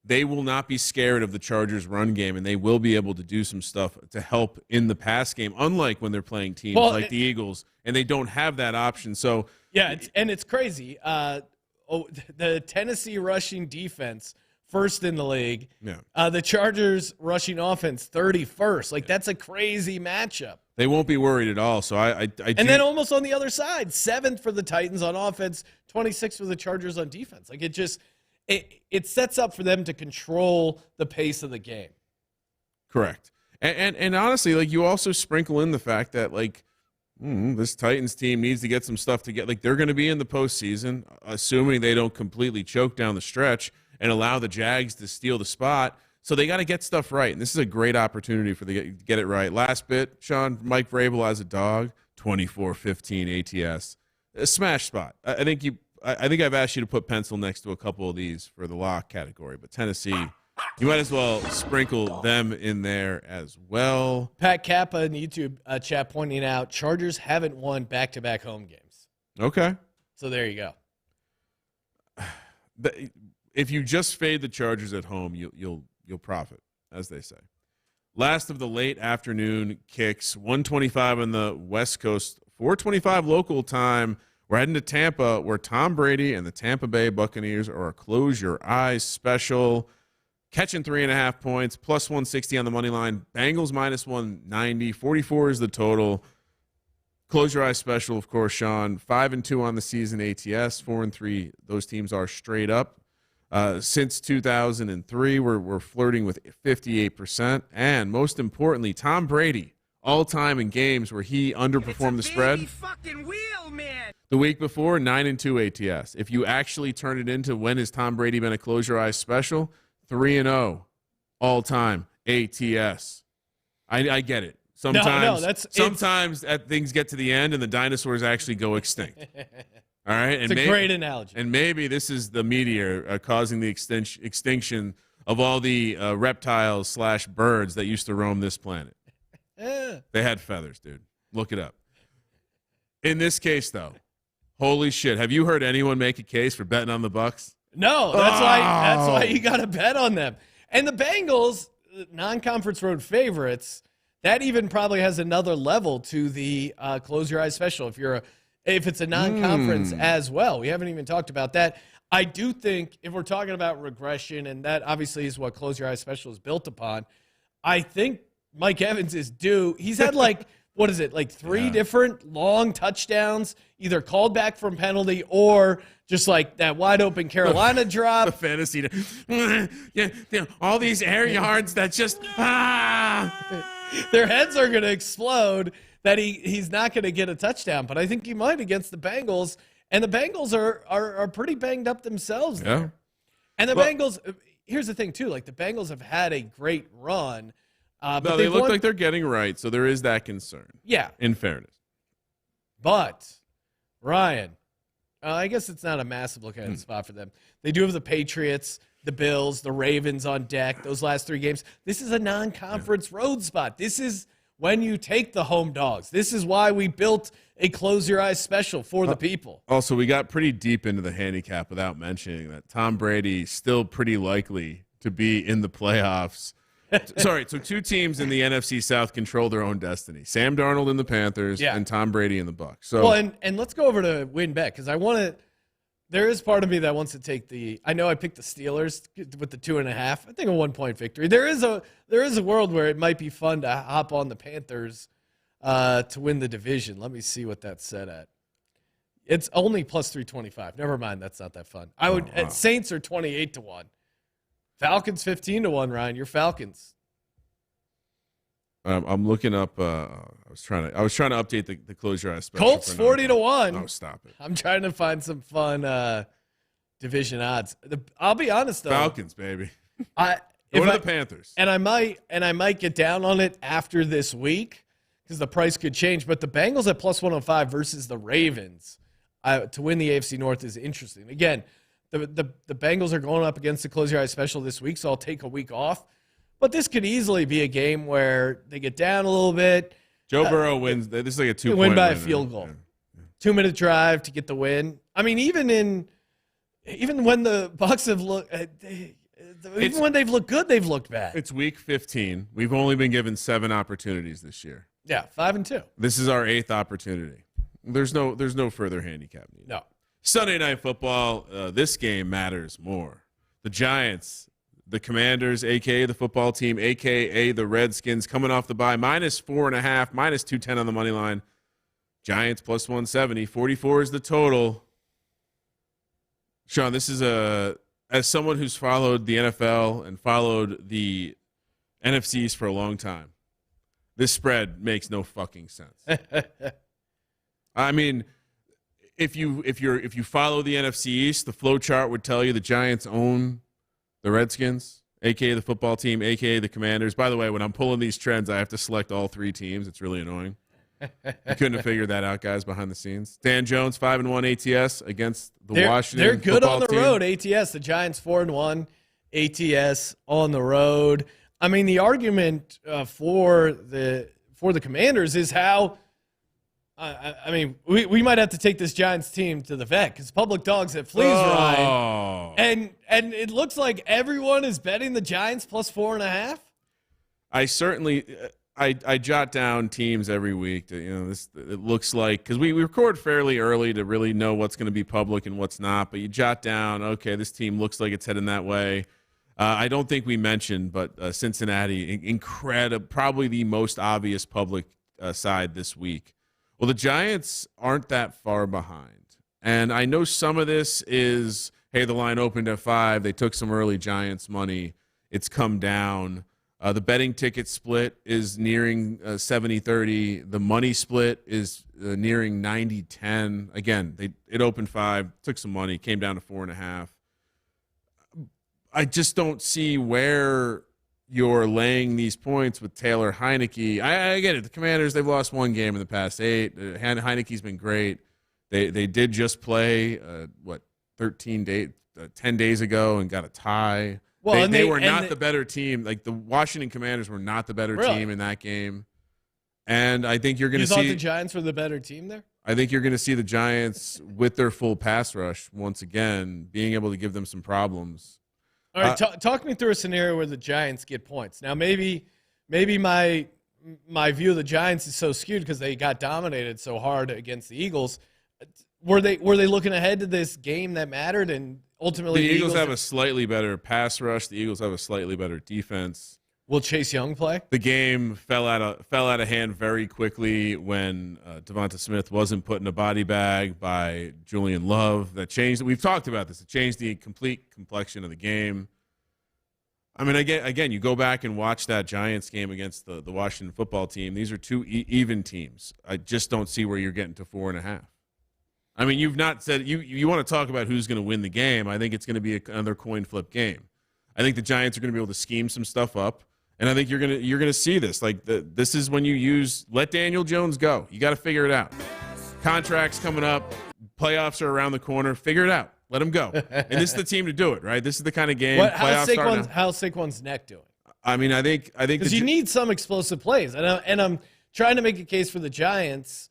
they will not be scared of the Chargers run game, and they will be able to do some stuff to help in the pass game, unlike when they're playing teams like the Eagles, and they don't have that option. So yeah, it's crazy. The Tennessee rushing defense, first in the league. Yeah. The Chargers rushing offense, 31st. Like that's a crazy matchup. They won't be worried at all. So I and then almost on the other side, 7th for the Titans on offense, 26th for the Chargers on defense. Like it sets up for them to control the pace of the game. Correct. And honestly, like you also sprinkle in the fact that like This Titans team needs to get some stuff to get. Like, they're going to be in the postseason, assuming they don't completely choke down the stretch and allow the Jags to steal the spot. So they got to get stuff right, and this is a great opportunity for them to get it right. Last bit, Sean, Mike Vrabel as a dog, 24-15 ATS, a smash spot. I think I've asked you to put pencil next to a couple of these for the lock category, but Tennessee, you might as well sprinkle them in there as well. Pat Kappa in the YouTube chat pointing out Chargers haven't won back-to-back home games. Okay. So there you go. If you just fade the Chargers at home, you'll profit, as they say. Last of the late afternoon kicks, 1:25 on the West Coast, 4:25 local time. We're heading to Tampa, where Tom Brady and the Tampa Bay Buccaneers are a close your eyes special. Catching 3.5 points, plus 160 on the money line. Bengals minus 190, 44 is the total. Close your eyes special, of course, Sean. 5-2 on the season ATS, 4-3. Those teams are straight up. Since 2003, we're flirting with 58%. And most importantly, Tom Brady, all time in games where he underperformed the spread. Fucking wheel, man. The week before, 9-2 ATS. If you actually turn it into when has Tom Brady been a close your eyes special, 3-0 all time ATS. I get it. Sometimes things get to the end and the dinosaurs actually go extinct. All right, it's a great analogy. And maybe this is the meteor causing the extinction of all the reptiles / birds that used to roam this planet. They had feathers, dude. Look it up. In this case, though, holy shit! Have you heard anyone make a case for betting on the Bucs? No, that's why you got to bet on them. And the Bengals, non-conference road favorites, that even probably has another level to the close your eyes special. If it's a non-conference as well, we haven't even talked about that. I do think if we're talking about regression, and that obviously is what close your eyes special is built upon, I think Mike Evans is due. He's had three different long touchdowns, either called back from penalty or just like that wide open Carolina drop. The fantasy, all these air yards that just their heads are going to explode. That he's not going to get a touchdown, but I think he might against the Bengals, and the Bengals are pretty banged up themselves there. Yeah. And the Bengals, here's the thing too, like the Bengals have had a great run. But they look like they're getting right, so there is that concern. Yeah. In fairness. But, Ryan, I guess it's not a massive look-ahead spot for them. They do have the Patriots, the Bills, the Ravens on deck, those last three games. This is a non-conference road spot. This is when you take the home dogs. This is why we built a close your eyes special for the people. Also, we got pretty deep into the handicap without mentioning that Tom Brady still pretty likely to be in the playoffs. Sorry, so two teams in the NFC South control their own destiny. Sam Darnold in the Panthers and Tom Brady in the Bucs. So, and let's go over to WynnBet because I want to – there is part of me that wants to take the – I know I picked the Steelers with the 2.5. I think a 1-point victory. There is a world where it might be fun to hop on the Panthers to win the division. Let me see what that's set at. It's only plus 325. Never mind, that's not that fun. Saints are 28-1. Falcons 15-1, Ryan. Your Falcons. I'm looking up. I was trying to update the close your eyes special. Colts 40-1. Oh, stop it! I'm trying to find some fun division odds. I'll be honest though. Falcons, baby. Go to the Panthers. And I might get down on it after this week because the price could change. But the Bengals at plus 105 versus the Ravens to win the AFC North is interesting. Again. The Bengals are going up against the Close Your Eyes special this week, so I'll take a week off. But this could easily be a game where they get down a little bit. Joe Burrow wins. This is like a 2-point win by a field goal. Yeah. 2-minute drive to get the win. I mean, even when the Bucs have looked, when they've looked good, they've looked bad. It's week 15. We've only been given 7 opportunities this year. Yeah, 5-2. This is our 8th opportunity. There's no further handicap needed. No. Sunday Night Football, this game matters more. The Giants, the Commanders, a.k.a. the football team, a.k.a. the Redskins, coming off the bye, minus 4.5, minus 210 on the money line. Giants plus 170, 44 is the total. Sean, this is as someone who's followed the NFL and followed the NFCs for a long time, this spread makes no fucking sense. I mean, if you follow the NFC East, the flow chart would tell you the Giants own the Redskins, aka the football team, aka the Commanders. By the way, when I'm pulling these trends, I have to select all three teams. It's really annoying. You couldn't have figured that out, guys, behind the scenes. Dan Jones, 5-1 ATS against the Washington. They're good on the team. road. ATS, the Giants 4-1. ATS on the road. I mean, the argument for the Commanders is how. I mean, we might have to take this Giants team to the vet because public dogs at Fleas Ryan, and it looks like everyone is betting the Giants plus 4.5. I certainly. I jot down teams every week. It looks like because we record fairly early to really know what's going to be public and what's not. But you jot down, okay, this team looks like it's heading that way. I don't think we mentioned, but Cincinnati, incredible, probably the most obvious public side this week. Well, the Giants aren't that far behind, and I know some of this is, hey, the line opened at 5. They took some early Giants money. It's come down. The betting ticket split is nearing 70-30. The money split is nearing 90-10. Again, it opened 5, took some money, came down to 4.5. I just don't see where you're laying these points with Taylor Heineke. I get it. The Commanders, they've lost one game in the past 8. Heineke's been great. They did just play, 10 days ago and got a tie. Well, they were not the better team. Like the Washington Commanders were not the better team in that game. And I think you're going to see. You thought the Giants were the better team there? I think you're going to see the Giants with their full pass rush once again, being able to give them some problems. All right, talk me through a scenario where the Giants get points. Now, maybe my view of the Giants is so skewed because they got dominated so hard against the Eagles. Were they looking ahead to this game that mattered and ultimately the Eagles have a slightly better pass rush. The Eagles have a slightly better defense. Will Chase Young play? The game fell out of hand very quickly when Devonta Smith wasn't put in a body bag by Julian Love. That changed. We've talked about this. It changed the complete complexion of the game. I mean, again, you go back and watch that Giants game against the Washington football team. These are two even teams. I just don't see where you're getting to 4.5. I mean, you've not said you want to talk about who's going to win the game. I think it's going to be another coin flip game. I think the Giants are going to be able to scheme some stuff up, and I think you're going to see this. Like this is when you let Daniel Jones go. You got to figure it out. Contracts coming up, playoffs are around the corner. Figure it out. Let him go. And this is the team to do it, right? This is the kind of game. How's Saquon's neck doing? I mean, I think because you need some explosive plays, and I'm trying to make a case for the Giants.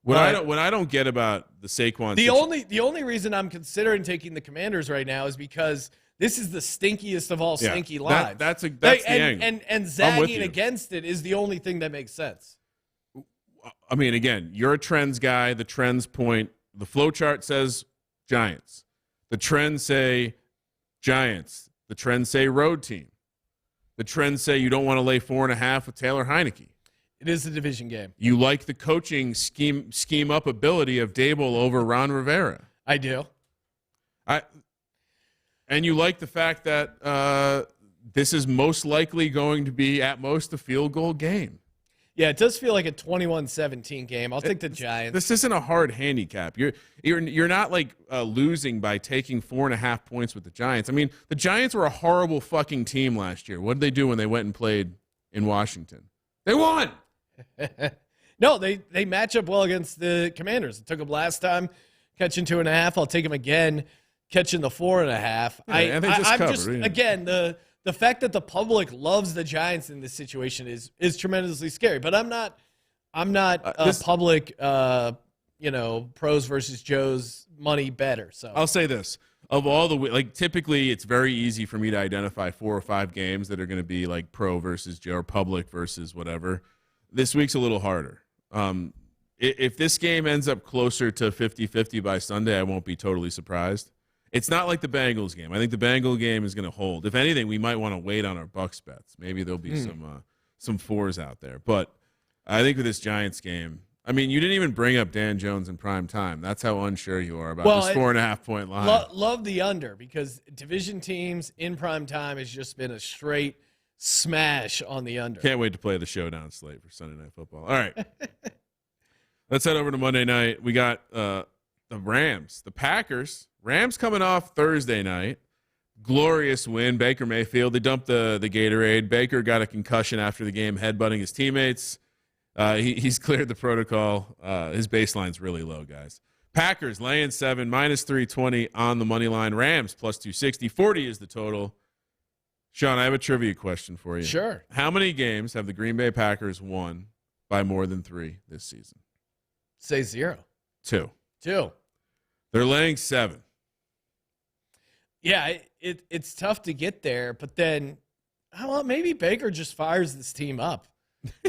What I don't get about the Saquon the only reason I'm considering taking the Commanders right now is because this is the stinkiest of all stinky lines. That's the angle. And zagging against it is the only thing that makes sense. I mean, again, you're a trends guy. The trends point. The flow chart says Giants. The trends say Giants. The trends say road team. The trends say you don't want to lay 4.5 with Taylor Heineke. It is a division game. You like the coaching scheme up ability of Dable over Ron Rivera. I do. And you like the fact that this is most likely going to be at most a field goal game. Yeah, it does feel like a 21-17 game. I'll take the Giants. This isn't a hard handicap. You're not like losing by taking 4.5 points with the Giants. I mean, the Giants were a horrible fucking team last year. What did they do when they went and played in Washington? They won. No, they match up well against the Commanders. It took them last time catching 2.5. I'll take them again catching the 4.5. Again, the fact that the public loves the Giants in this situation is tremendously scary. But I'm not a public pros versus Joe's money better. So I'll say this. Of all typically it's very easy for me to identify 4 or 5 games that are going to be like pro versus Joe or public versus whatever. This week's a little harder. If this game ends up closer to 50-50 by Sunday, I won't be totally surprised. It's not like the Bengals game. I think the Bengal game is going to hold. If anything, we might want to wait on our Bucks bets. Maybe there'll be some 4s out there. But I think with this Giants game, I mean, you didn't even bring up Dan Jones in prime time. That's how unsure you are about this 4.5 point line. Love the under because division teams in prime time has just been a straight smash on the under. Can't wait to play the showdown slate for Sunday Night Football. All right. Let's head over to Monday night. We got the Rams, the Packers. Rams coming off Thursday night. Glorious win. Baker Mayfield. They dumped the Gatorade. Baker got a concussion after the game, headbutting his teammates. He's cleared the protocol. His baseline's really low, guys. Packers laying 7, minus 320 on the money line. Rams plus 260. 40 is the total. Sean, I have a trivia question for you. Sure. How many games have the Green Bay Packers won by more than 3 this season? Say 0. 2. 2. They're laying 7. Yeah, it's tough to get there, but then, well, maybe Baker just fires this team up.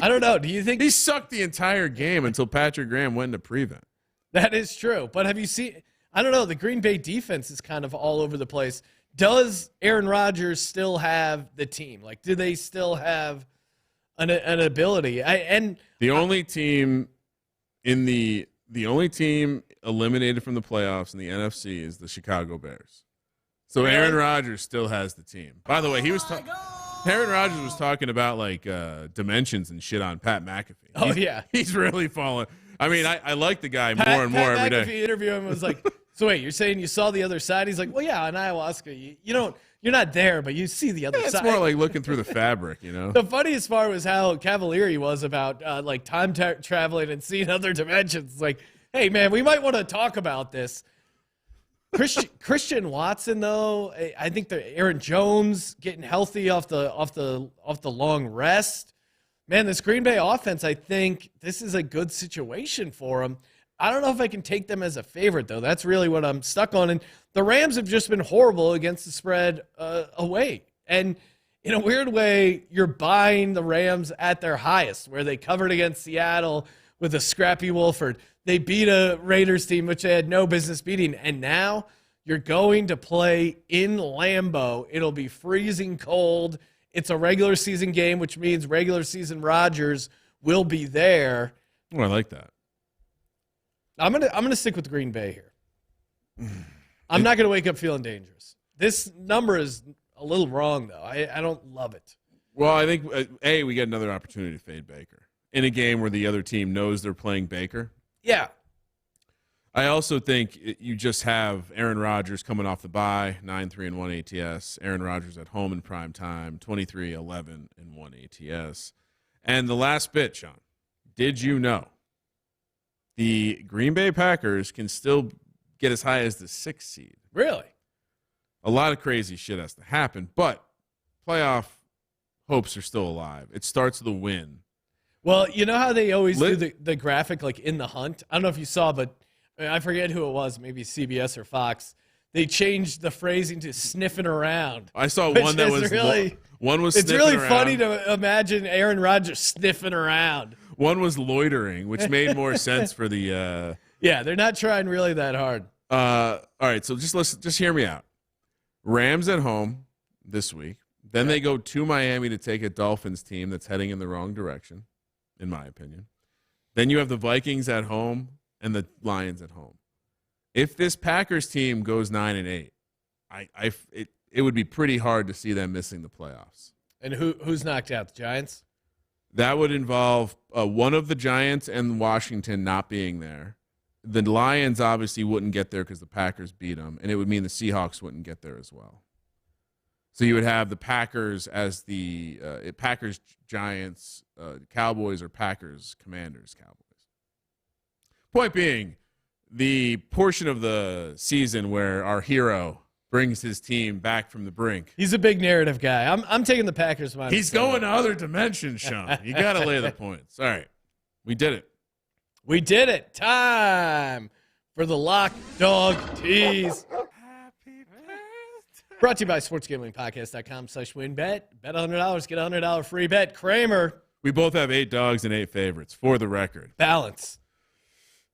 I don't know. Do you think he sucked the entire game until Patrick Graham went to prevent? That is true. But have you seen, I don't know, the Green Bay defense is kind of all over the place. Does Aaron Rodgers still have the team? Like, do they still have an ability? The only team eliminated from the playoffs in the NFC is the Chicago Bears. So Aaron Rodgers still has the team. By the way, Aaron Rodgers was talking about like dimensions and shit on Pat McAfee. He's really fallen. I mean, I like the guy more and more every day. Pat McAfee interviewed him and was like, so wait, you're saying you saw the other side? He's like, well, yeah, on ayahuasca, you're not there, but you see the other side. It's more like looking through the fabric, you know? The funniest part was how cavalier he was about like time traveling and seeing other dimensions. It's like, hey, man, we might want to talk about this. Christian Watson, though, I think Aaron Jones getting healthy off the long rest. Man, this Green Bay offense, I think this is a good situation for them. I don't know if I can take them as a favorite, though. That's really what I'm stuck on. And the Rams have just been horrible against the spread away. And in a weird way, you're buying the Rams at their highest, where they covered against Seattle with a scrappy Wolford. They beat a Raiders team, which they had no business beating. And now you're going to play in Lambeau. It'll be freezing cold. It's a regular season game, which means regular season Rodgers will be there. Oh, I like that. I'm gonna stick with Green Bay here. I'm not gonna wake up feeling dangerous. This number is a little wrong, though. I don't love it. Well, I think we get another opportunity to fade Baker in a game where the other team knows they're playing Baker. Yeah. I also think you just have Aaron Rodgers coming off the bye, 9-3-1 ATS. Aaron Rodgers at home in prime time, 23-11-1 ATS. And the last bit, Sean, did you know the Green Bay Packers can still get as high as the 6th seed? Really? A lot of crazy shit has to happen, but playoff hopes are still alive. It starts with a win. Well, you know how they always do the graphic like in the hunt? I don't know if you saw, but I forget who it was, maybe CBS or Fox. They changed the phrasing to sniffing around. I saw one that was really one was it's sniffing really around. Funny to imagine Aaron Rodgers sniffing around. One was loitering, which made more sense for the Yeah, they're not trying really that hard. All right, so just hear me out. Rams at home this week. Then they go to Miami to take a Dolphins team that's heading in the wrong direction, in my opinion. Then you have the Vikings at home and the Lions at home. If this Packers team goes 9-8, it would be pretty hard to see them missing the playoffs. And who's knocked out? The Giants? That would involve one of the Giants and Washington not being there. The Lions obviously wouldn't get there because the Packers beat them, and it would mean the Seahawks wouldn't get there as well. So you would have the Packers as the Packers, Giants, Cowboys, or Packers, Commanders, Cowboys. Point being, the portion of the season where our hero brings his team back from the brink. He's a big narrative guy. I'm taking the Packers. He's going to other dimensions, Sean. You got to lay the points. All right. We did it. We did it. Time for the Lock Dog Tease. Happy birthday. Brought to you by sportsgamblingpodcast.com/WynnBet. Bet $100, get a $100 free bet. Kramer. We both have 8 dogs and 8 favorites for the record. Balance.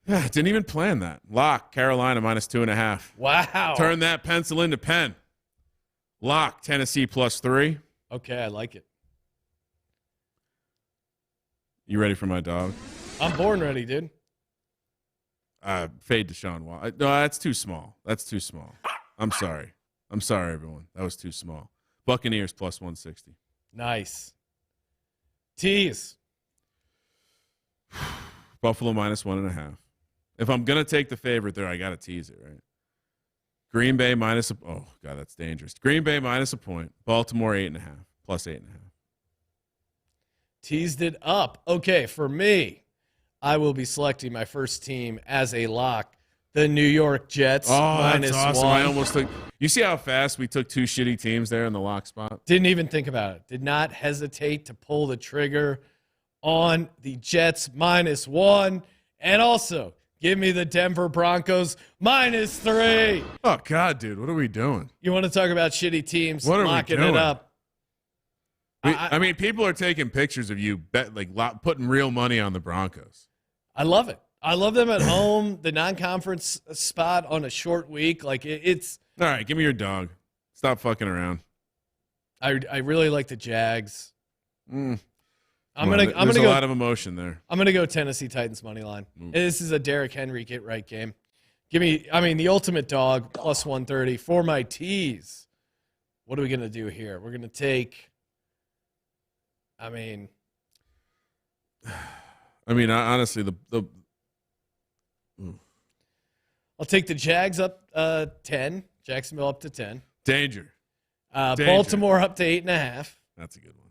Didn't even plan that. Lock, Carolina -2.5. Wow. Turn that pencil into pen. Lock, Tennessee +3. Okay, I like it. You ready for my dog? I'm born ready, dude. Fade Deshaun Watson. No, that's too small. That's too small. I'm sorry. I'm sorry, everyone. That was too small. Buccaneers +160. Nice. Tease. Buffalo minus 1.5. If I'm going to take the favorite there, I got to tease it, right? Green Bay minus oh, God, that's dangerous. Green Bay minus a point. Baltimore 8.5, plus 8.5. Teased it up. Okay, for me, I will be selecting my first team as a lock. The New York Jets minus that's awesome. 1. I almost took. You see how fast we took 2 shitty teams there in the lock spot? Didn't even think about it. Did not hesitate to pull the trigger on the Jets minus 1. And also, give me the Denver Broncos minus 3. Oh, God, dude. What are we doing? You want to talk about shitty teams? What are locking we doing? it up. I mean, people are taking pictures of you putting real money on the Broncos. I love it. I love them at home, the non-conference spot on a short week. Like it's all right. Give me your dog. Stop fucking around. I really like the Jags. There's a a lot of emotion there. I'm gonna go Tennessee Titans money line. This is a Derrick Henry get right game. Give me, the ultimate dog plus 130 for my tease. What are we gonna do here? We're gonna take. Honestly, I'll take the Jags up 10, Jacksonville up to 10. Danger. Baltimore up to 8.5. That's a good one.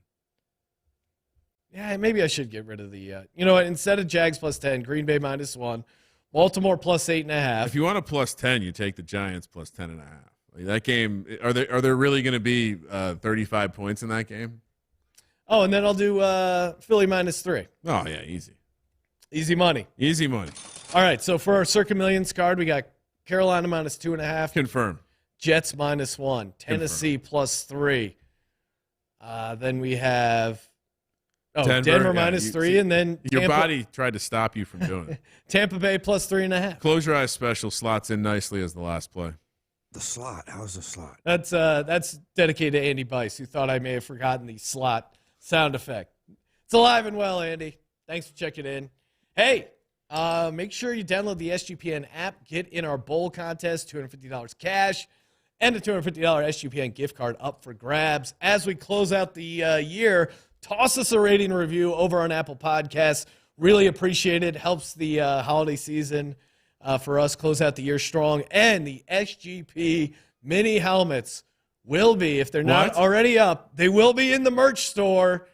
Yeah, maybe I should get rid of the. You know what? Instead of Jags plus 10, Green Bay minus 1, Baltimore plus 8.5. If you want a plus 10, you take the Giants plus 10.5. Like that game, are there really going to be 35 points in that game? Oh, and then I'll do Philly minus 3. Oh yeah, easy. Easy money. Easy money. All right, so for our Circa Millions card, we got Carolina minus 2.5. Confirm. Jets minus 1. Tennessee plus 3. Then we have Denver minus 3, and then your body tried to stop you from doing it. Tampa Bay plus 3.5. Close your eyes special slots in nicely as the last play. The slot. How's the slot? That's dedicated to Andy Bice, who thought I may have forgotten the slot sound effect. It's alive and well, Andy. Thanks for checking in. Hey, make sure you download the SGPN app. Get in our bowl contest, $250 cash, and a $250 SGPN gift card up for grabs. As we close out the year, toss us a rating review over on Apple Podcasts. Really appreciate it. Helps the holiday season for us close out the year strong. And the SGP mini helmets will be, if they're not already up, they will be in the merch store.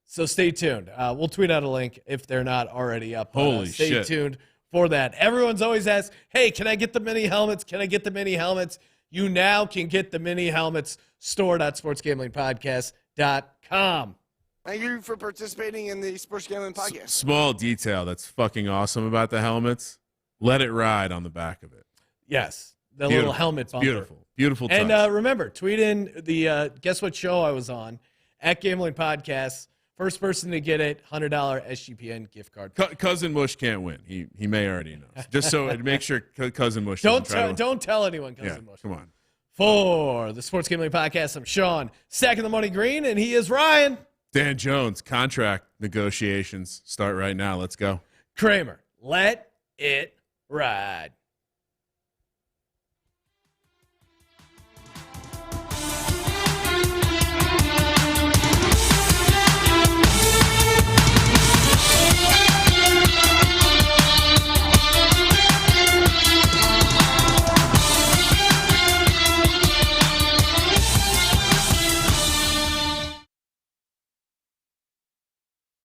So stay tuned. We'll tweet out a link if they're not already up. Holy stay shit. tuned for that. Everyone's always asked, hey, can I get the mini helmets? Can I get the mini helmets? You now can get the mini helmets store.sportsgamblingpodcast.com. Thank you for participating in the Sports Gambling Podcast. Small detail that's fucking awesome about the helmets. Let it ride on the back of it. Yes. The little helmet bumper. Beautiful. Beautiful touch. And remember, tweet in the guess what show I was on at Gambling Podcast. First person to get it, $100 SGPN gift card. Cousin Mush can't win. He may already know. Just so make sure Cousin Mush don't tell anyone, Cousin Mush. Come on. For the Sports Gambling Podcast, I'm Sean, stacking the money green, and he is Ryan. Dan Jones, contract negotiations start right now. Let's go. Kramer, let it ride.